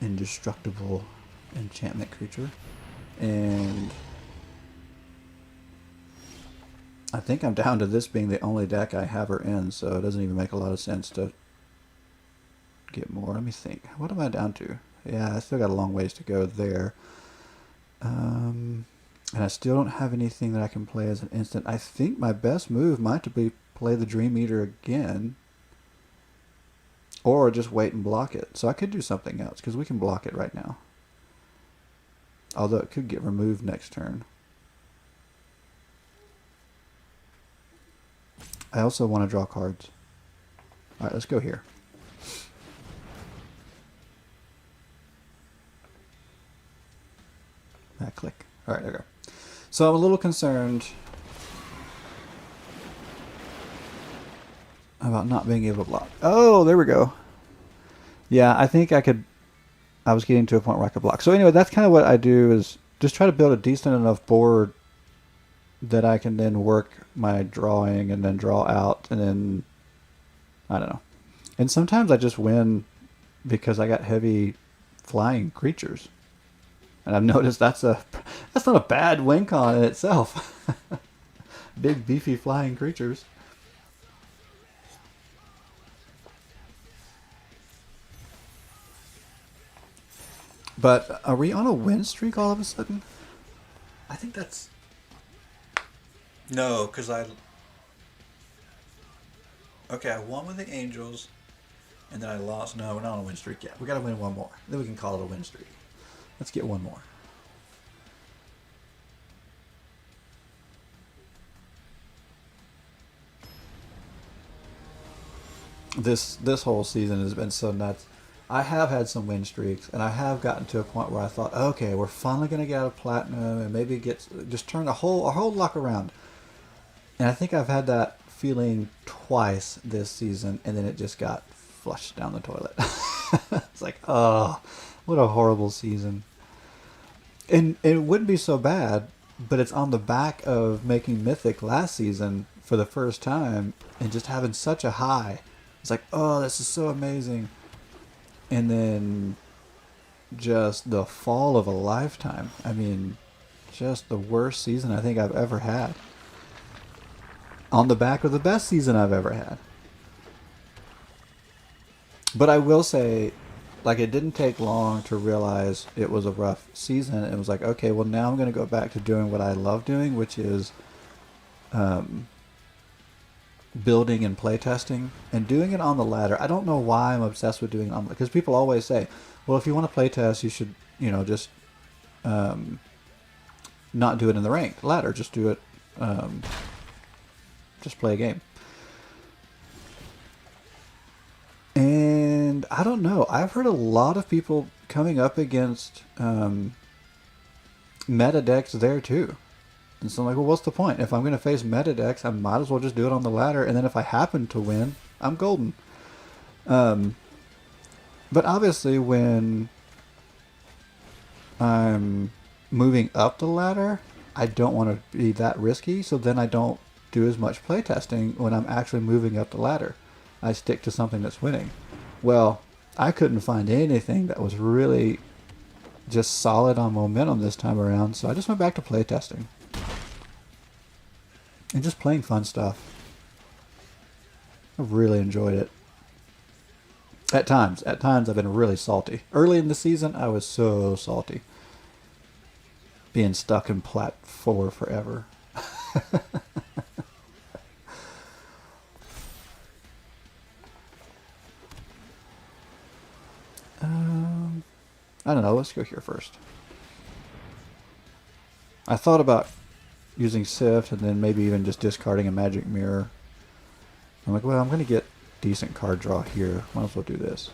indestructible enchantment creature. And... I think I'm down to this being the only deck I have her in, so it doesn't even make a lot of sense to get more. Let me think. What am I down to? Yeah, I still got a long ways to go there. And I still don't have anything that I can play as an instant. I think my best move might be play the Dream Eater again. Or just wait and block it. So I could do something else, because we can block it right now. Although it could get removed next turn. I also want to draw cards. Alright, let's go here. Click. Alright, there we go. So I'm a little concerned about not being able to block. Oh, there we go. Yeah, I think I was getting to a point where I could block. So anyway, that's kind of what I do, is just try to build a decent enough board that I can then work my drawing and then draw out and then I don't know. And sometimes I just win because I got heavy flying creatures. And I've noticed that's not a bad win con in itself. Big beefy flying creatures. But are we on a win streak all of a sudden? I think that's no, because I won with the Angels, and then I lost. No, we're not on a win streak yet. We got to win one more. Then we can call it a win streak. Let's get one more. This whole season has been so nuts. I have had some win streaks, and I have gotten to a point where I thought, okay, we're finally gonna get out of platinum and maybe just turn our whole luck around. And I think I've had that feeling twice this season, and then it just got flushed down the toilet. It's like, oh, what a horrible season. And it wouldn't be so bad, but it's on the back of making Mythic last season for the first time and just having such a high. It's like, oh, this is so amazing. And then just the fall of a lifetime. I mean, just the worst season I think I've ever had. On the back of the best season I've ever had. But I will say, like, it didn't take long to realize it was a rough season. It was like, okay, well, now I'm going to go back to doing what I love doing, which is building and playtesting and doing it on the ladder. I don't know why I'm obsessed with doing it on, because people always say, well, if you want to playtest, you should, just not do it in the ranked ladder. Just do it, just play a game. And I don't know. I've heard a lot of people coming up against meta decks there too. And so I'm like, well, what's the point? If I'm going to face meta decks, I might as well just do it on the ladder. And then if I happen to win, I'm golden. But obviously when I'm moving up the ladder, I don't want to be that risky. So then I don't do as much playtesting when I'm actually moving up the ladder. I stick to something that's winning. Well, I couldn't find anything that was really just solid on momentum this time around, so I just went back to playtesting. And just playing fun stuff. I've really enjoyed it. At times I've been really salty. Early in the season, I was so salty. Being stuck in Plat 4 forever. I don't know, let's go here first. I thought about using Sift and then maybe even just discarding a Magic Mirror. I'm like, well, I'm going to get decent card draw here. Might as well do this.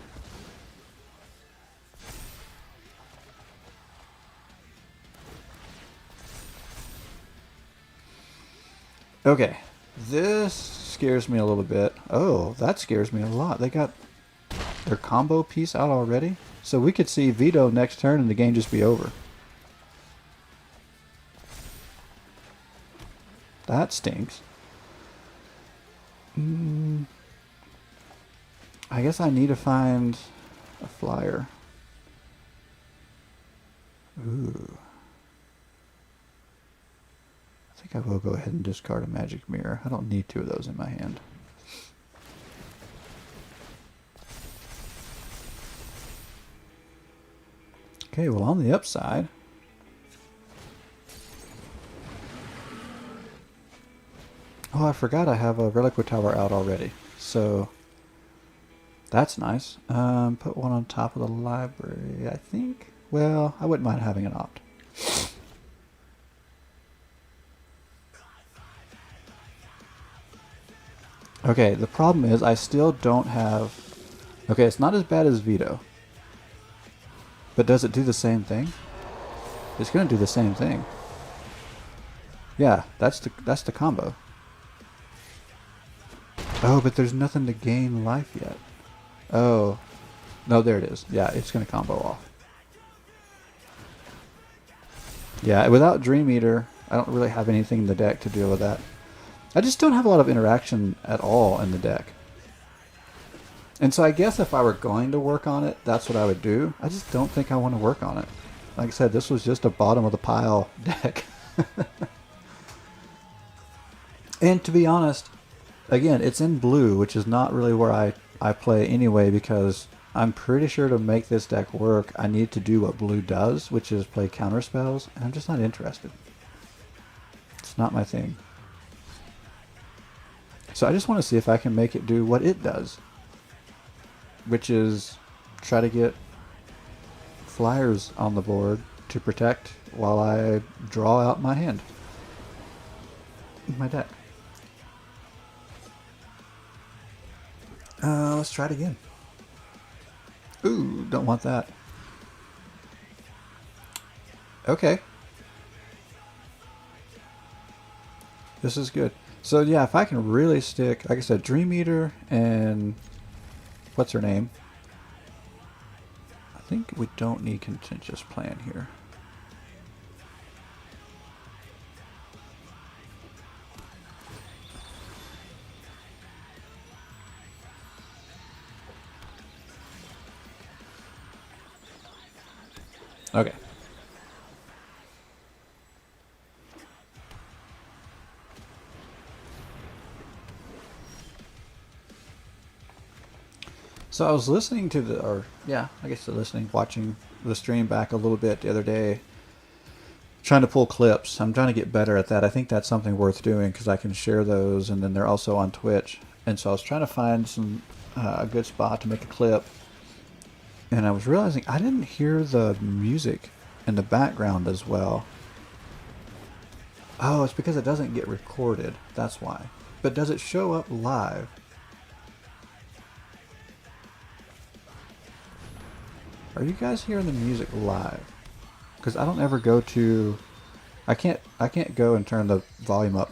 Okay, this scares me a little bit. Oh, that scares me a lot. They got their combo piece out already? So we could see Veto next turn and the game just be over. That stinks. I guess I need to find a flyer. Ooh. I think I will go ahead and discard a Magic Mirror. I don't need two of those in my hand. Okay, well, on the upside, oh, I forgot I have a Reliquary Tower out already, so that's nice. Put one on top of the library, I think. Well, I wouldn't mind having an opt. Okay, the problem is I still don't have... Okay, it's not as bad as Veto. But does it do the same thing? It's going to do the same thing. Yeah, that's the combo. Oh, but there's nothing to gain life yet. Oh. No, there it is. Yeah, it's going to combo off. Yeah, without Dream Eater, I don't really have anything in the deck to deal with that. I just don't have a lot of interaction at all in the deck. And so I guess if I were going to work on it, that's what I would do. I just don't think I want to work on it. Like I said, this was just a bottom of the pile deck. And to be honest, again, it's in blue, which is not really where I play anyway, because I'm pretty sure to make this deck work, I need to do what blue does, which is play counter spells, and I'm just not interested. It's not my thing. So I just want to see if I can make it do what it does, which is try to get flyers on the board to protect while I draw out my hand. My deck. Let's try it again. Ooh, don't want that. Okay. This is good. So yeah, if I can really stick, like I said, Dream Eater and what's her name? I think we don't need Contentious Plan here. Okay. So I was listening to watching the stream back a little bit the other day, trying to pull clips. I'm trying to get better at that. I think that's something worth doing because I can share those, and then they're also on Twitch. And so I was trying to find a good spot to make a clip, and I was realizing I didn't hear the music in the background as well. Oh, it's because it doesn't get recorded. That's why. But does it show up live? Are you guys hearing the music live? Because I don't ever go to... I can't go and turn the volume up.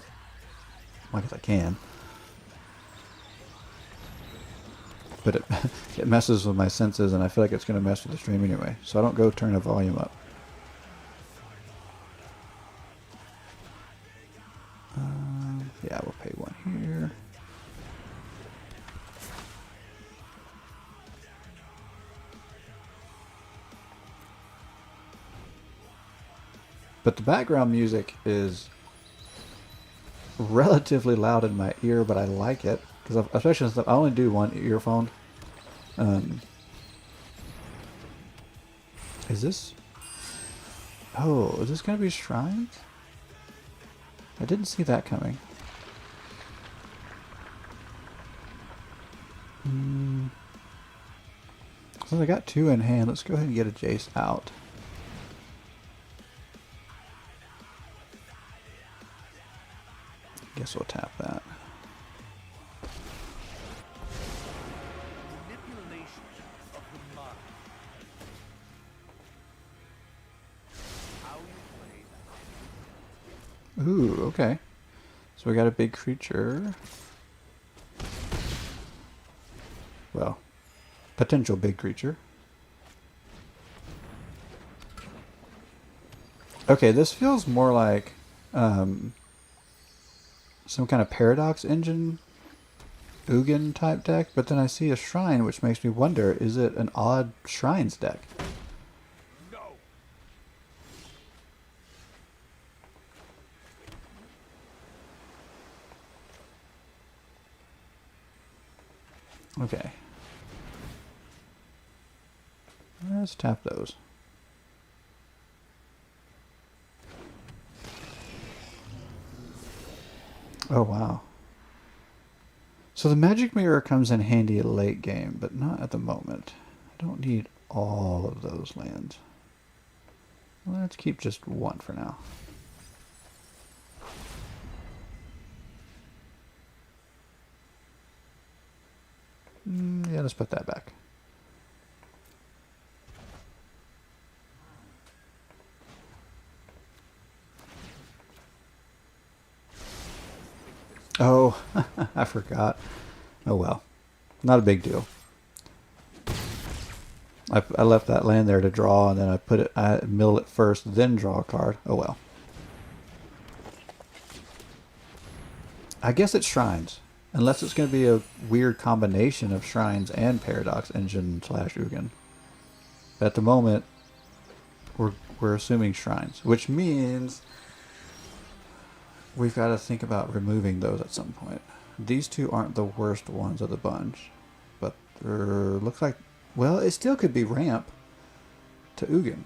I guess I can. But it messes with my senses, and I feel like it's going to mess with the stream anyway. So I don't go turn the volume up. Yeah, we'll pay one here. But the background music is relatively loud in my ear, but I like it because especially since I only do one earphone. Is this? Oh, is this gonna be shrines? I didn't see that coming. Since I got two in hand, let's go ahead and get a Jace out. Guess we'll tap that. Manipulation of the mind. How you play that. Ooh, okay. So we got a big creature. Well, potential big creature. Okay, this feels more like some kind of Paradox Engine Ugin type deck, but then I see a shrine, which makes me wonder, is it an odd shrines deck? No. Okay. Let's tap those. Oh, wow. So the magic mirror comes in handy late game, but not at the moment. I don't need all of those lands. Let's keep just one for now. Yeah, let's put that back. Oh, I forgot. Oh well. Not a big deal. I left that land there to draw, and then I mill it first, then draw a card. Oh well. I guess it's shrines. Unless it's going to be a weird combination of shrines and Paradox Engine slash Ugin. At the moment, we're assuming shrines, which means we've got to think about removing those at some point. These two aren't the worst ones of the bunch, but there looks like, well, it still could be ramp to Ugin.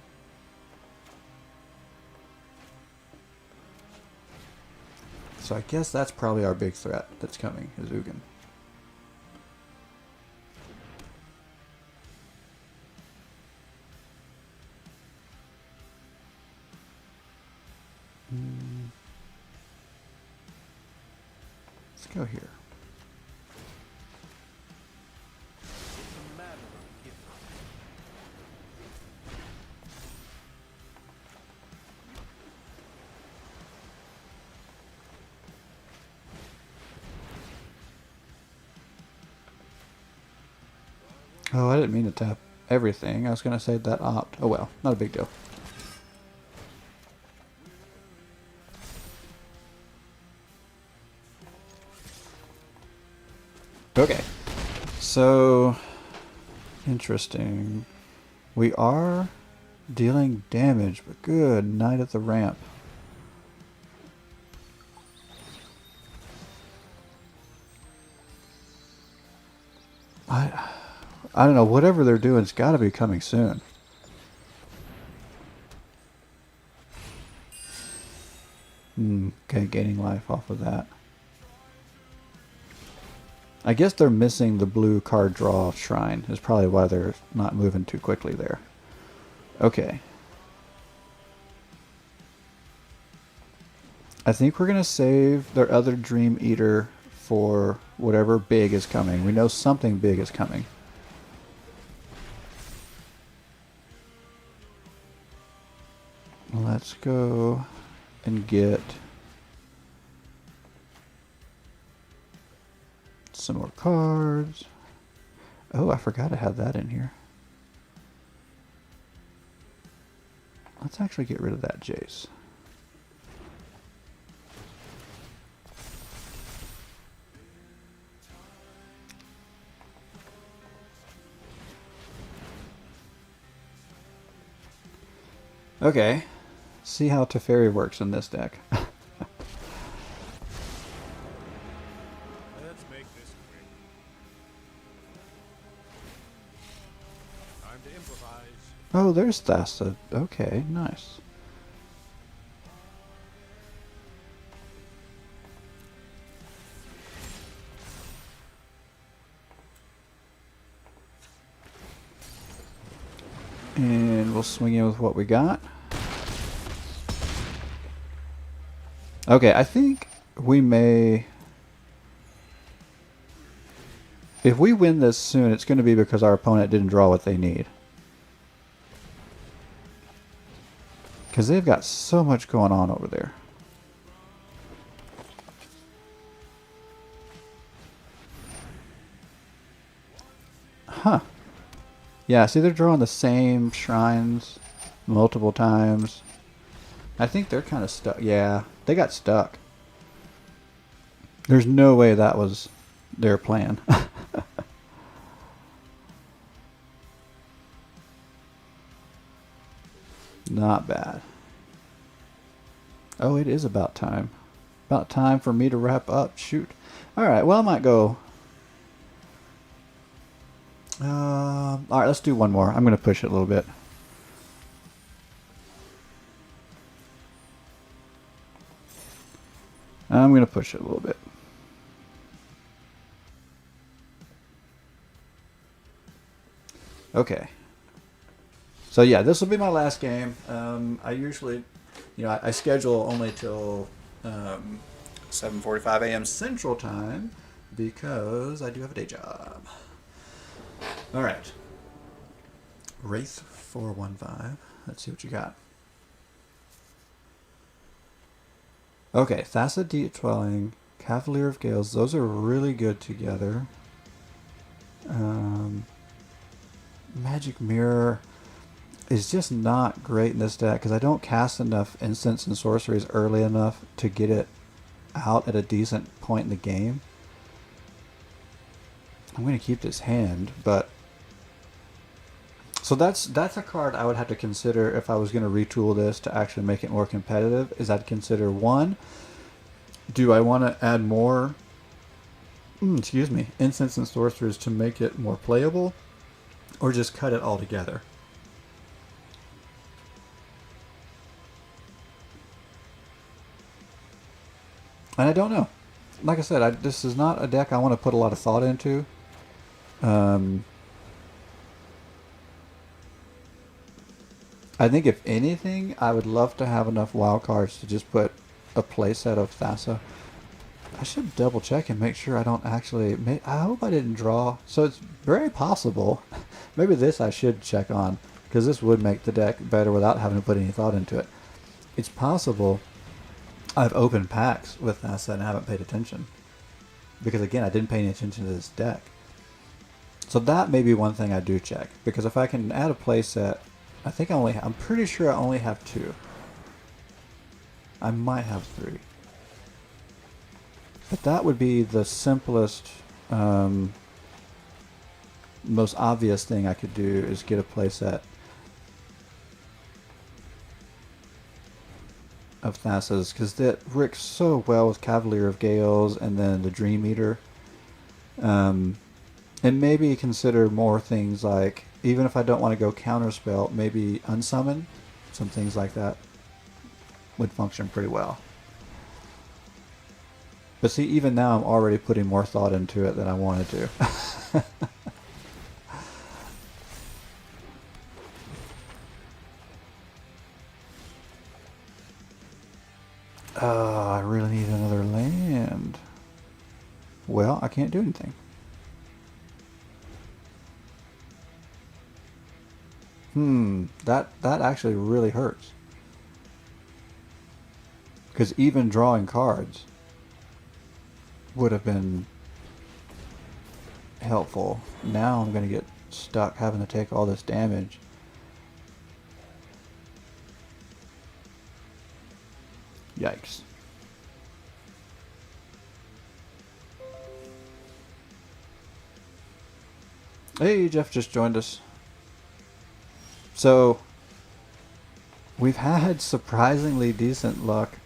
So I guess that's probably our big threat that's coming, is Ugin. Let's go here. It's a matter of gift. Oh, I didn't mean to tap everything. I was going to say that opt. Oh well, not a big deal. Okay. So, interesting. We are dealing damage, but good night at the ramp. I don't know, whatever they're doing, it's got to be coming soon. Okay, gaining life off of that. I guess they're missing the blue card draw shrine. Is probably why they're not moving too quickly there. Okay. I think we're going to save their other Dream Eater for whatever big is coming. We know something big is coming. Let's go and get some more cards. Oh, I forgot I had that in here. Let's actually get rid of that Jace. Okay. See how Teferi works in this deck. Let's make this quick. Time to improvise. Oh, there's Thassa. Okay, nice. And we'll swing in with what we got. Okay, I think we may... If we win this soon, it's going to be because our opponent didn't draw what they need. Because they've got so much going on over there. Huh. Yeah, see, they're drawing the same shrines multiple times. I think they're kind of stuck. Yeah, they got stuck. There's no way that was their plan. Not bad. Oh, it is about time. About time for me to wrap up. Shoot. Alright, well, I might go... Alright, let's do one more. I'm going to push it a little bit. I'm going to push it a little bit. Okay. So yeah, this will be my last game. I usually, I schedule only till 7:45 a.m. Central Time because I do have a day job. All right. Wraith 415. Let's see what you got. Okay, Thassa Deep Dwelling, Cavalier of Gales. Those are really good together. Magic Mirror is just not great in this deck because I don't cast enough instants and sorceries early enough to get it out at a decent point in the game, I'm going to keep this hand, but... So that's a card I would have to consider if I was going to retool this to actually make it more competitive, is I'd consider, one, do I want to add more instants and sorcerers to make it more playable, or just cut it all together? And I don't know. Like I said, this is not a deck I want to put a lot of thought into. I think if anything, I would love to have enough wild cards to just put a playset of Thassa. I should double check and make sure I don't actually... I hope I didn't draw. So it's very possible. Maybe this I should check on, because this would make the deck better without having to put any thought into it. It's possible I've opened packs with Thassa and I haven't paid attention. Because again, I didn't pay any attention to this deck. So that may be one thing I do check. Because if I can add a playset, I'm pretty sure I only have 2. I might have 3. But that would be the simplest, most obvious thing I could do, is get a playset of Thassa's, because that works so well with Cavalier of Gales and then the Dream Eater. And maybe consider more things like, even if I don't want to go counterspell, maybe unsummon. Some things like that would function pretty well. But see, even now I'm already putting more thought into it than I wanted to. I really need another land. Well, I can't do anything. That actually really hurts. Because even drawing cards would have been helpful. Now I'm going to get stuck having to take all this damage. Yikes. Hey, Jeff just joined us. So, we've had surprisingly decent luck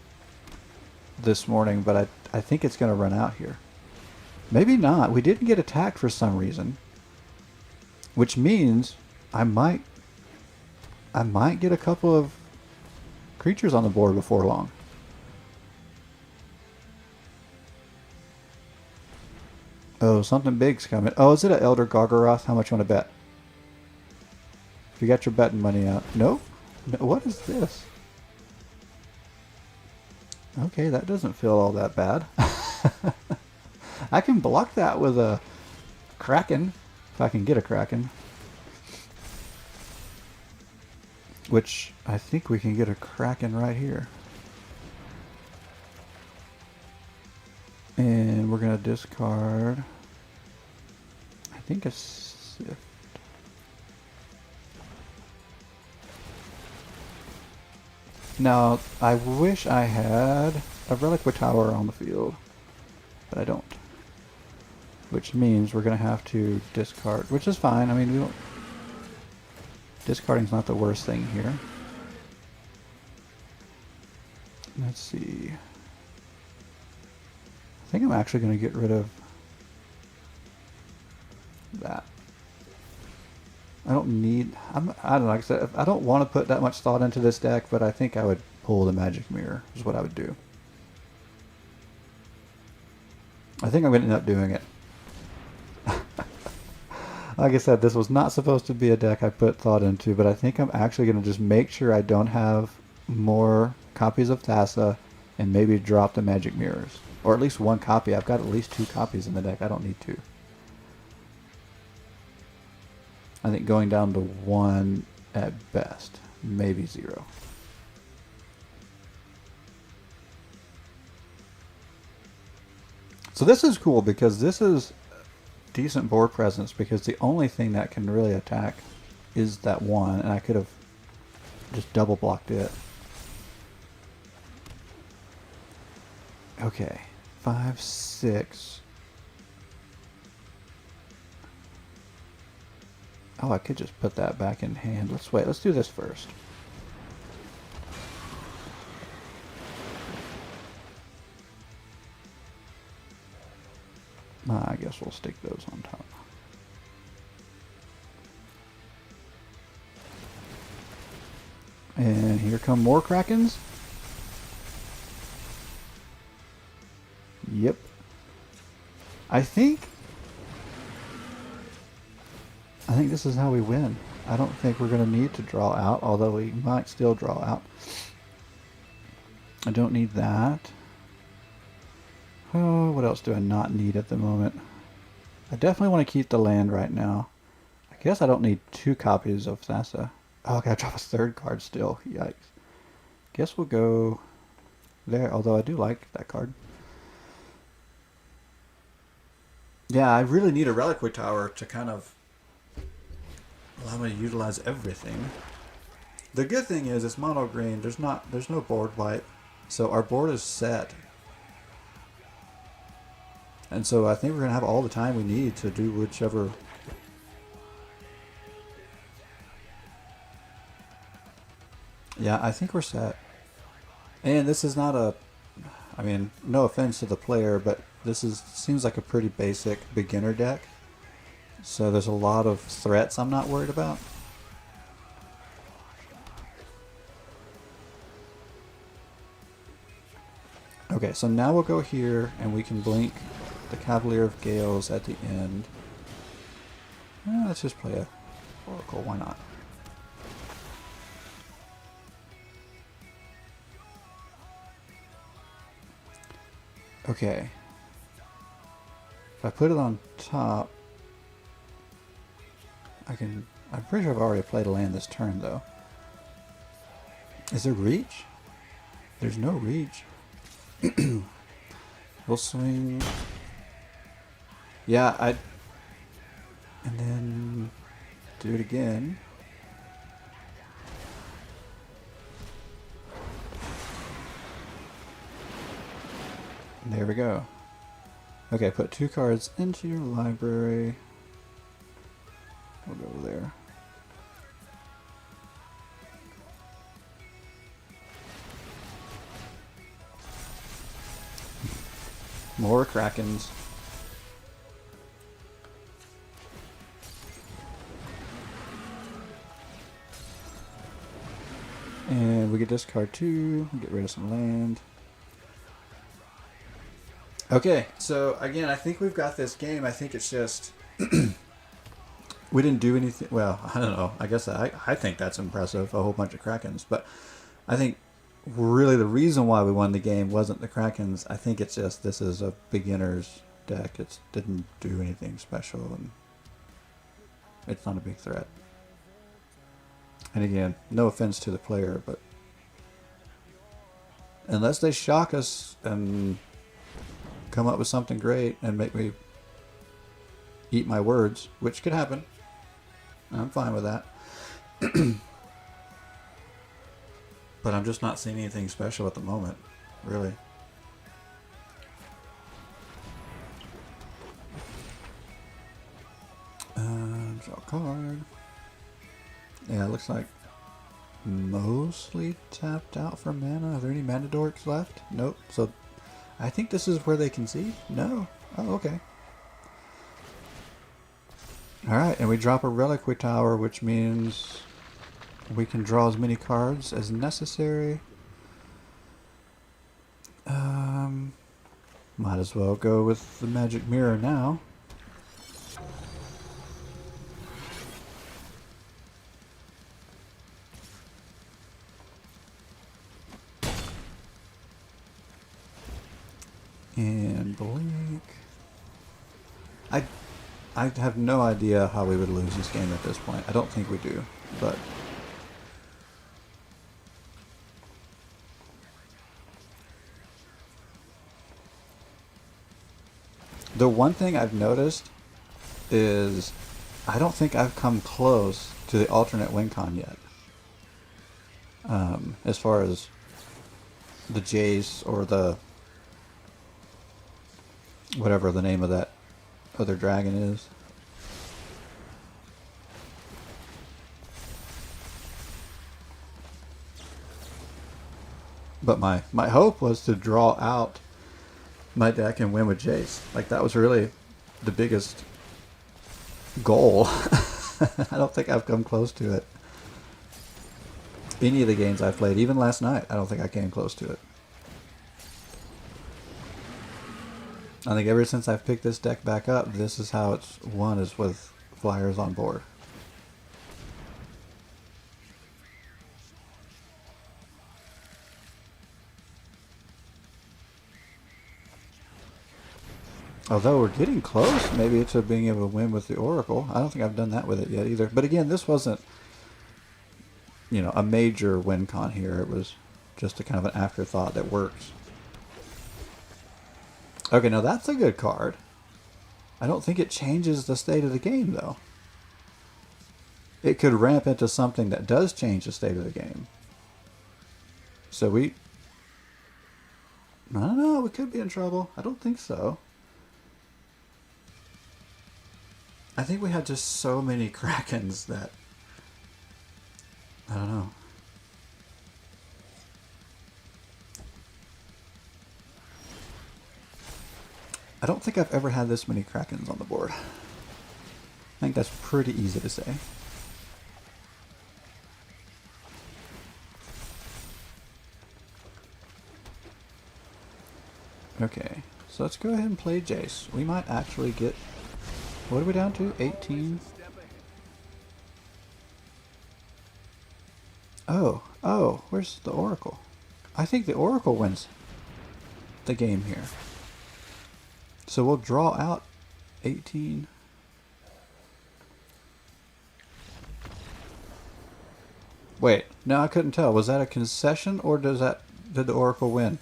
this morning, but I think it's going to run out here. Maybe not. We didn't get attacked for some reason, which means I might get a couple of creatures on the board before long. Oh, something big's coming. Oh, is it an Elder Gargaroth? How much you want to bet? If you got your betting money out. Nope. No, what is this? Okay, that doesn't feel all that bad. I can block that with a Kraken, if I can get a Kraken. Which, I think we can get a Kraken right here. And we're going to discard, I think, a Sift. Now, I wish I had a Reliquary Tower on the field, but I don't. Which means we're going to have to discard, which is fine. I mean, we don't... Discarding's not the worst thing here. Let's see. I think I'm actually going to get rid of that. I don't need... I don't know, like I said, I don't want to put that much thought into this deck, but I think I would pull the Magic Mirror, is what I would do. I think I'm going to end up doing it. Like I said, this was not supposed to be a deck I put thought into, but I think I'm actually going to just make sure I don't have more copies of Thassa and maybe drop the Magic Mirrors. Or at least one copy. I've got at least 2 copies in the deck. I don't need 2. I think going down to 1 at best. Maybe 0. So this is cool because this is decent board presence, because the only thing that can really attack is that 1, and I could have just double blocked it. Okay, 5, 6. Oh, I could just put that back in hand. Let's wait. Let's do this first. I guess we'll stick those on top. And here come more Krakens. Yep. I think this is how we win. I don't think we're going to need to draw out, although we might still draw out. I don't need that. Oh, what else do I not need at the moment? I definitely want to keep the land right now. I guess I don't need 2 copies of Thassa. Oh, I gotta drop a 3rd card still. Yikes. Guess we'll go there, although I do like that card. Yeah, I really need a Reliquary Tower to kind of allow me to utilize everything. The good thing is it's mono green. There's no board wipe, so our board is set. And so I think we're gonna have all the time we need to do whichever. Yeah, I think we're set. And this is not a, I mean, no offense to the player, but this seems like a pretty basic beginner deck. So there's a lot of threats I'm not worried about. Okay, so now we'll go here and we can blink the Cavalier of Gales at the end. Let's just play a Oracle, why not? Okay. If I put it on top, I'm pretty sure I've already played a land this turn though. Is there reach? There's no reach. We'll swing. Yeah, and then do it again. There we go. Okay, put 2 cards into your library. We'll go there. More Krakens. And we get discard 2, get rid of some land. Okay, so again, I think we've got this game. I think it's just we didn't do anything. Well, I don't know. I guess I think that's impressive, a whole bunch of Krakens. But I think really the reason why we won the game wasn't the Krakens. I think it's just this is a beginner's deck. It didn't do anything special, and it's not a big threat. And again, no offense to the player, but unless they shock us and come up with something great and make me eat my words, which could happen, I'm fine with that. But I'm just not seeing anything special at the moment, really. Draw a card. Yeah, it looks like mostly tapped out for mana. Are there any mana dorks left? Nope. So I think this is where they can see? No. Oh, okay. Alright, and we drop a Reliquary Tower, which means we can draw as many cards as necessary. Might as well go with the Magic Mirror now. And blink. I have no idea how we would lose this game at this point. I don't think we do, but the one thing I've noticed is I don't think I've come close to the alternate win con yet. As far as the Jace or the whatever the name of that other dragon is. But my hope was to draw out my deck and win with Jace. Like, that was really the biggest goal. I don't think I've come close to it. Any of the games I've played, even last night, I don't think I came close to it. I think ever since I've picked this deck back up, this is how it's won, is with flyers on board. Although we're getting close, maybe, to being able to win with the Oracle. I don't think I've done that with it yet either. But again, this wasn't, you know, a major win con here. It was just a kind of an afterthought that works. Okay, now that's a good card. I don't think it changes the state of the game, though. It could ramp into something that does change the state of the game. So I don't know, we could be in trouble. I don't think so. I think we had just so many Krakens that, I don't know. I don't think I've ever had this many Krakens on the board. I think that's pretty easy to say. Okay, so let's go ahead and play Jace. We might actually get... What are we down to? 18? Oh, where's the Oracle? I think the Oracle wins the game here. So we'll draw out 18. Wait, no, I couldn't tell. Was that a concession, or did the Oracle win?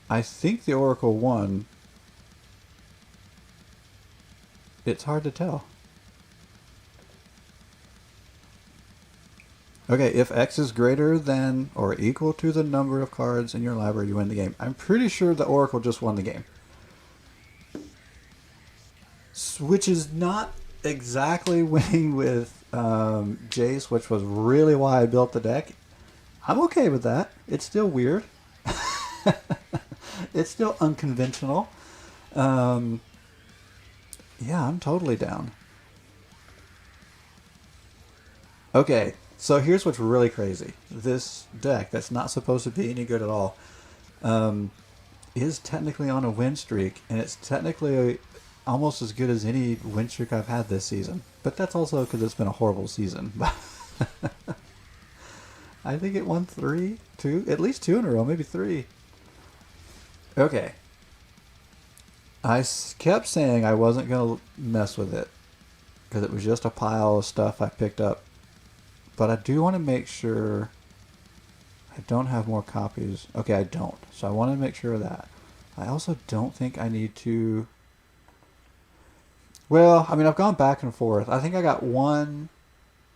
I think the Oracle won. It's hard to tell. Okay, if X is greater than or equal to the number of cards in your library, you win the game. I'm pretty sure the Oracle just won the game. Which is not exactly winning with Jace, which was really why I built the deck. I'm okay with that. It's still weird. It's still unconventional. Yeah, I'm totally down. Okay, so here's what's really crazy. This deck, that's not supposed to be any good at all, is technically on a win streak, and it's technically almost as good as any win streak I've had this season. But that's also because it's been a horrible season. I think it won 2, at least 2 in a row, maybe 3. Okay. I kept saying I wasn't going to mess with it because it was just a pile of stuff I picked up. But I do want to make sure I don't have more copies. Okay, I don't. So I want to make sure of that. I also don't think I need to... Well, I mean, I've gone back and forth. I think I got 1.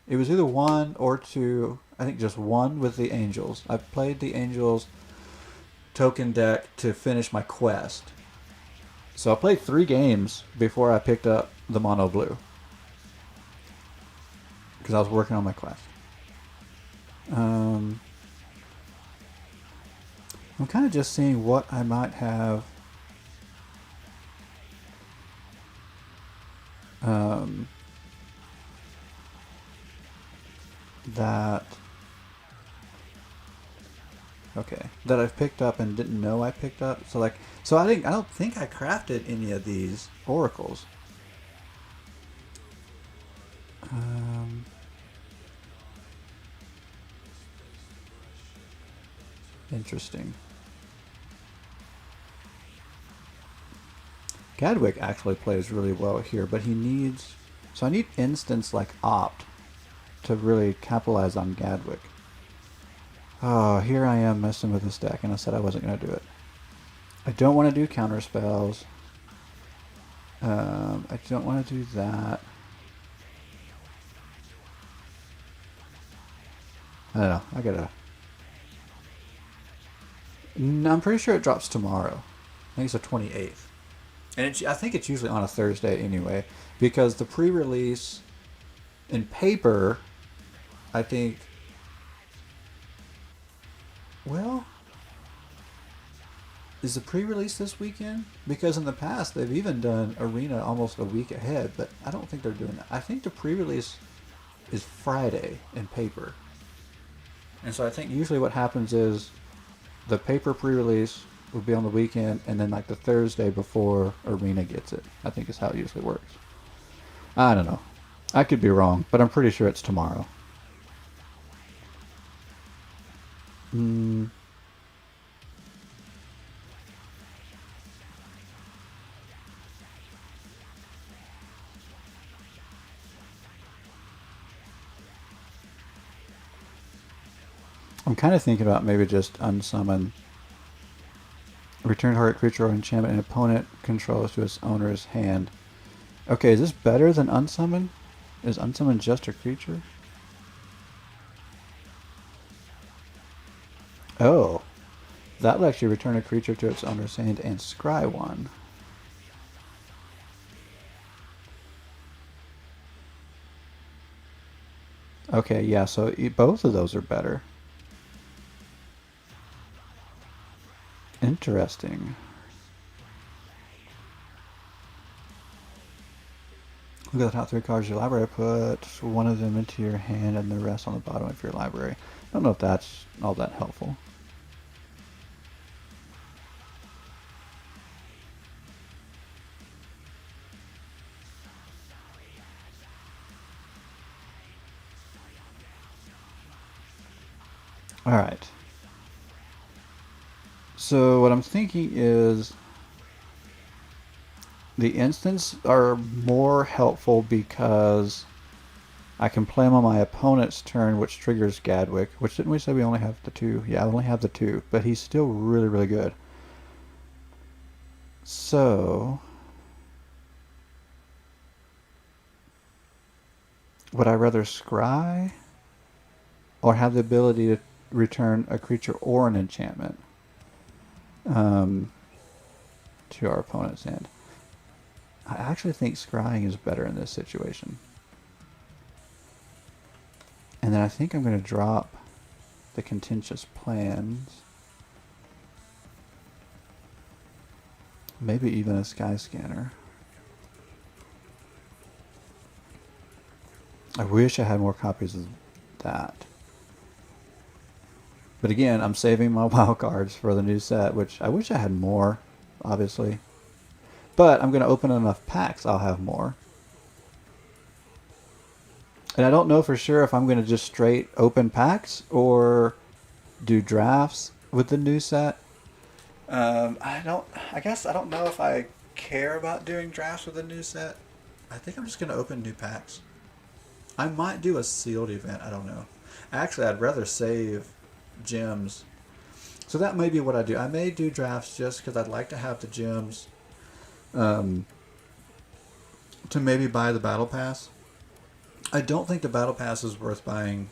It was either 1 or 2. I think just 1 with the Angels. I played the Angels token deck to finish my quest. So I played 3 games before I picked up the mono blue. Because I was working on my quest. I'm kind of just seeing what I might have. That I've picked up and didn't know I picked up. So I don't think I crafted any of these oracles. Interesting. Gadwick actually plays really well here, but he needs... So I need instants like Opt to really capitalize on Gadwick. Oh, here I am messing with this deck, and I said I wasn't going to do it. I don't want to do counter spells. I don't want to do that. I don't know. I gotta... No, I'm pretty sure it drops tomorrow. I think it's the 28th. And I think it's usually on a Thursday anyway, because the pre-release in paper, I think. Well, is the pre-release this weekend? Because in the past they've even done Arena almost a week ahead, but I don't think they're doing that. I think the pre-release is Friday in paper, and so I think usually what happens is the paper pre-release will be on the weekend, and then like the Thursday before Arena gets it. I think is how it usually works. I don't know. I could be wrong, but I'm pretty sure it's tomorrow. Hmm. I'm kind of thinking about maybe just unsummon. Return target creature or enchantment an opponent controls to its owner's hand. Okay, is this better than unsummon? Is unsummon just a creature? Oh. That lets you return a creature to its owner's hand and scry one. Okay, yeah, so both of those are better. Interesting. Look at the top 3 cards of your library. Put one of them into your hand and the rest on the bottom of your library. I don't know if that's all that helpful. Alright. So what I'm thinking is the instants are more helpful because I can play them on my opponent's turn, which triggers Gadwick. Which, didn't we say we only have the 2? Yeah, I only have the 2, but he's still really, really good. So would I rather scry or have the ability to return a creature or an enchantment to our opponent's hand? I actually think scrying is better in this situation. And then I think I'm going to drop the contentious plans. Maybe even a sky scanner. I wish I had more copies of that. But again, I'm saving my wild cards for the new set, which I wish I had more, obviously. But I'm going to open enough packs, I'll have more. And I don't know for sure if I'm going to just straight open packs or do drafts with the new set. I guess I don't know if I care about doing drafts with the new set. I think I'm just going to open new packs. I might do a sealed event, I don't know. Actually, I'd rather save gems. So that may be what I do. I may do drafts just because I'd like to have the gems to maybe buy the battle pass. I don't think the battle pass is worth buying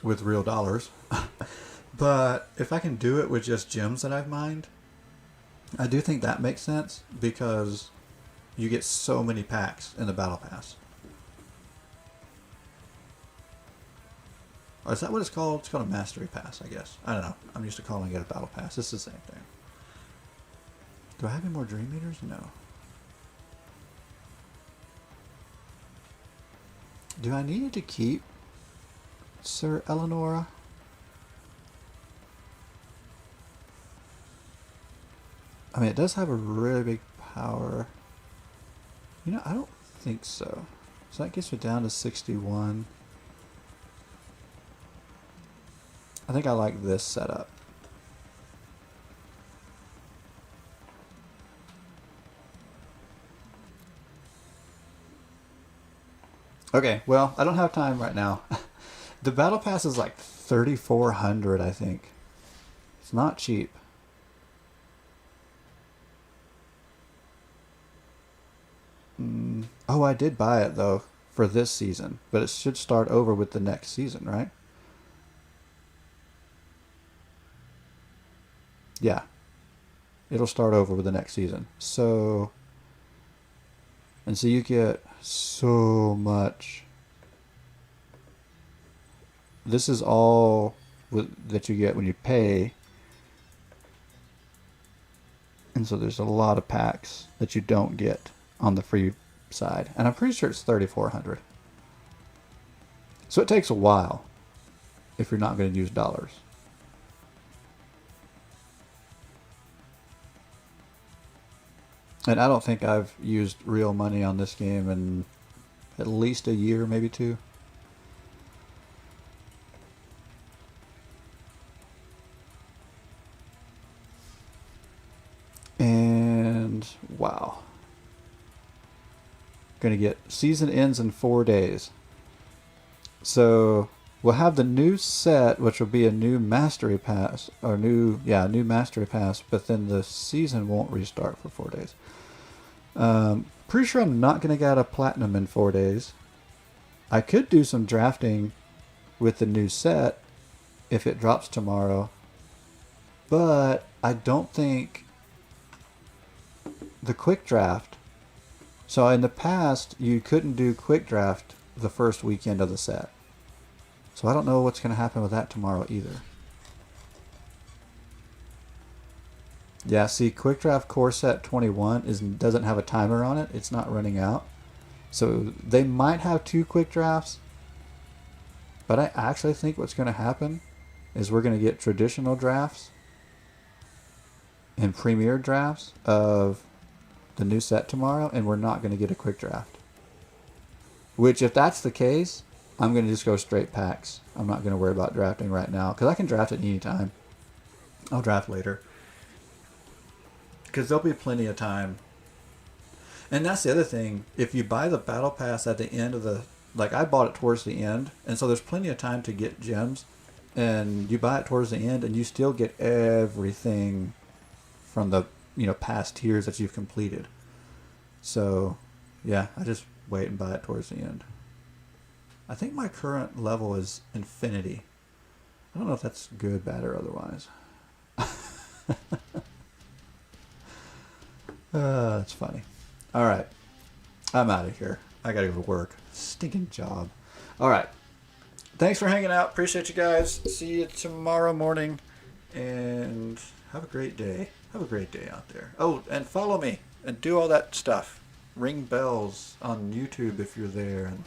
with real dollars. But if I can do it with just gems that I've mined, I do think that makes sense because you get so many packs in the battle pass. Or is that what it's called? It's called a mastery pass, I guess. I don't know. I'm used to calling it a battle pass. It's the same thing. Do I have any more Dream Eaters? No. Do I need to keep Sir Eleonora? I mean, it does have a really big power. You know, I don't think so. So that gets me down to 61. I think I like this setup. Okay, well, I don't have time right now. The battle pass is like 3,400, I think. It's not cheap. Oh, I did buy it though for this season, but it should start over with the next season, right? Yeah. It'll start over with the next season. So, and so you get so much. This is all that you get when you pay. And so there's a lot of packs that you don't get on the free side. And I'm pretty sure it's 3,400. So it takes a while if you're not going to use dollars. And I don't think I've used real money on this game in at least a year, maybe two. And wow. Gonna get season ends in 4 days. So we'll have the new set, which will be a new mastery pass, or new mastery pass, but then the season won't restart for 4 days. Pretty sure I'm not gonna get a platinum in 4 days. I could do some drafting with the new set if it drops tomorrow, but I don't think the quick draft. So in the past, you couldn't do quick draft the first weekend of the set. So I don't know what's going to happen with that tomorrow either. Yeah, see, quick draft core set 21 doesn't have a timer on it. It's not running out. So they might have 2 quick drafts. But I actually think what's going to happen is we're going to get traditional drafts and premier drafts of the new set tomorrow, and we're not going to get a quick draft. Which, if that's the case, I'm going to just go straight packs. I'm not going to worry about drafting right now, because I can draft at any time. I'll draft later. Because there'll be plenty of time. And that's the other thing. If you buy the battle pass at the end of the... Like, I bought it towards the end, and so there's plenty of time to get gems. And you buy it towards the end, and you still get everything from the past tiers that you've completed. So yeah, I just wait and buy it towards the end. I think my current level is infinity. I don't know if that's good, bad, or otherwise. That's funny. All right, I'm out of here. I gotta go to work. Stinking job. All right, thanks for hanging out. Appreciate you guys. See you tomorrow morning, and have a great day. Have a great day out there. Oh, and follow me and do all that stuff. Ring bells on YouTube if you're there. And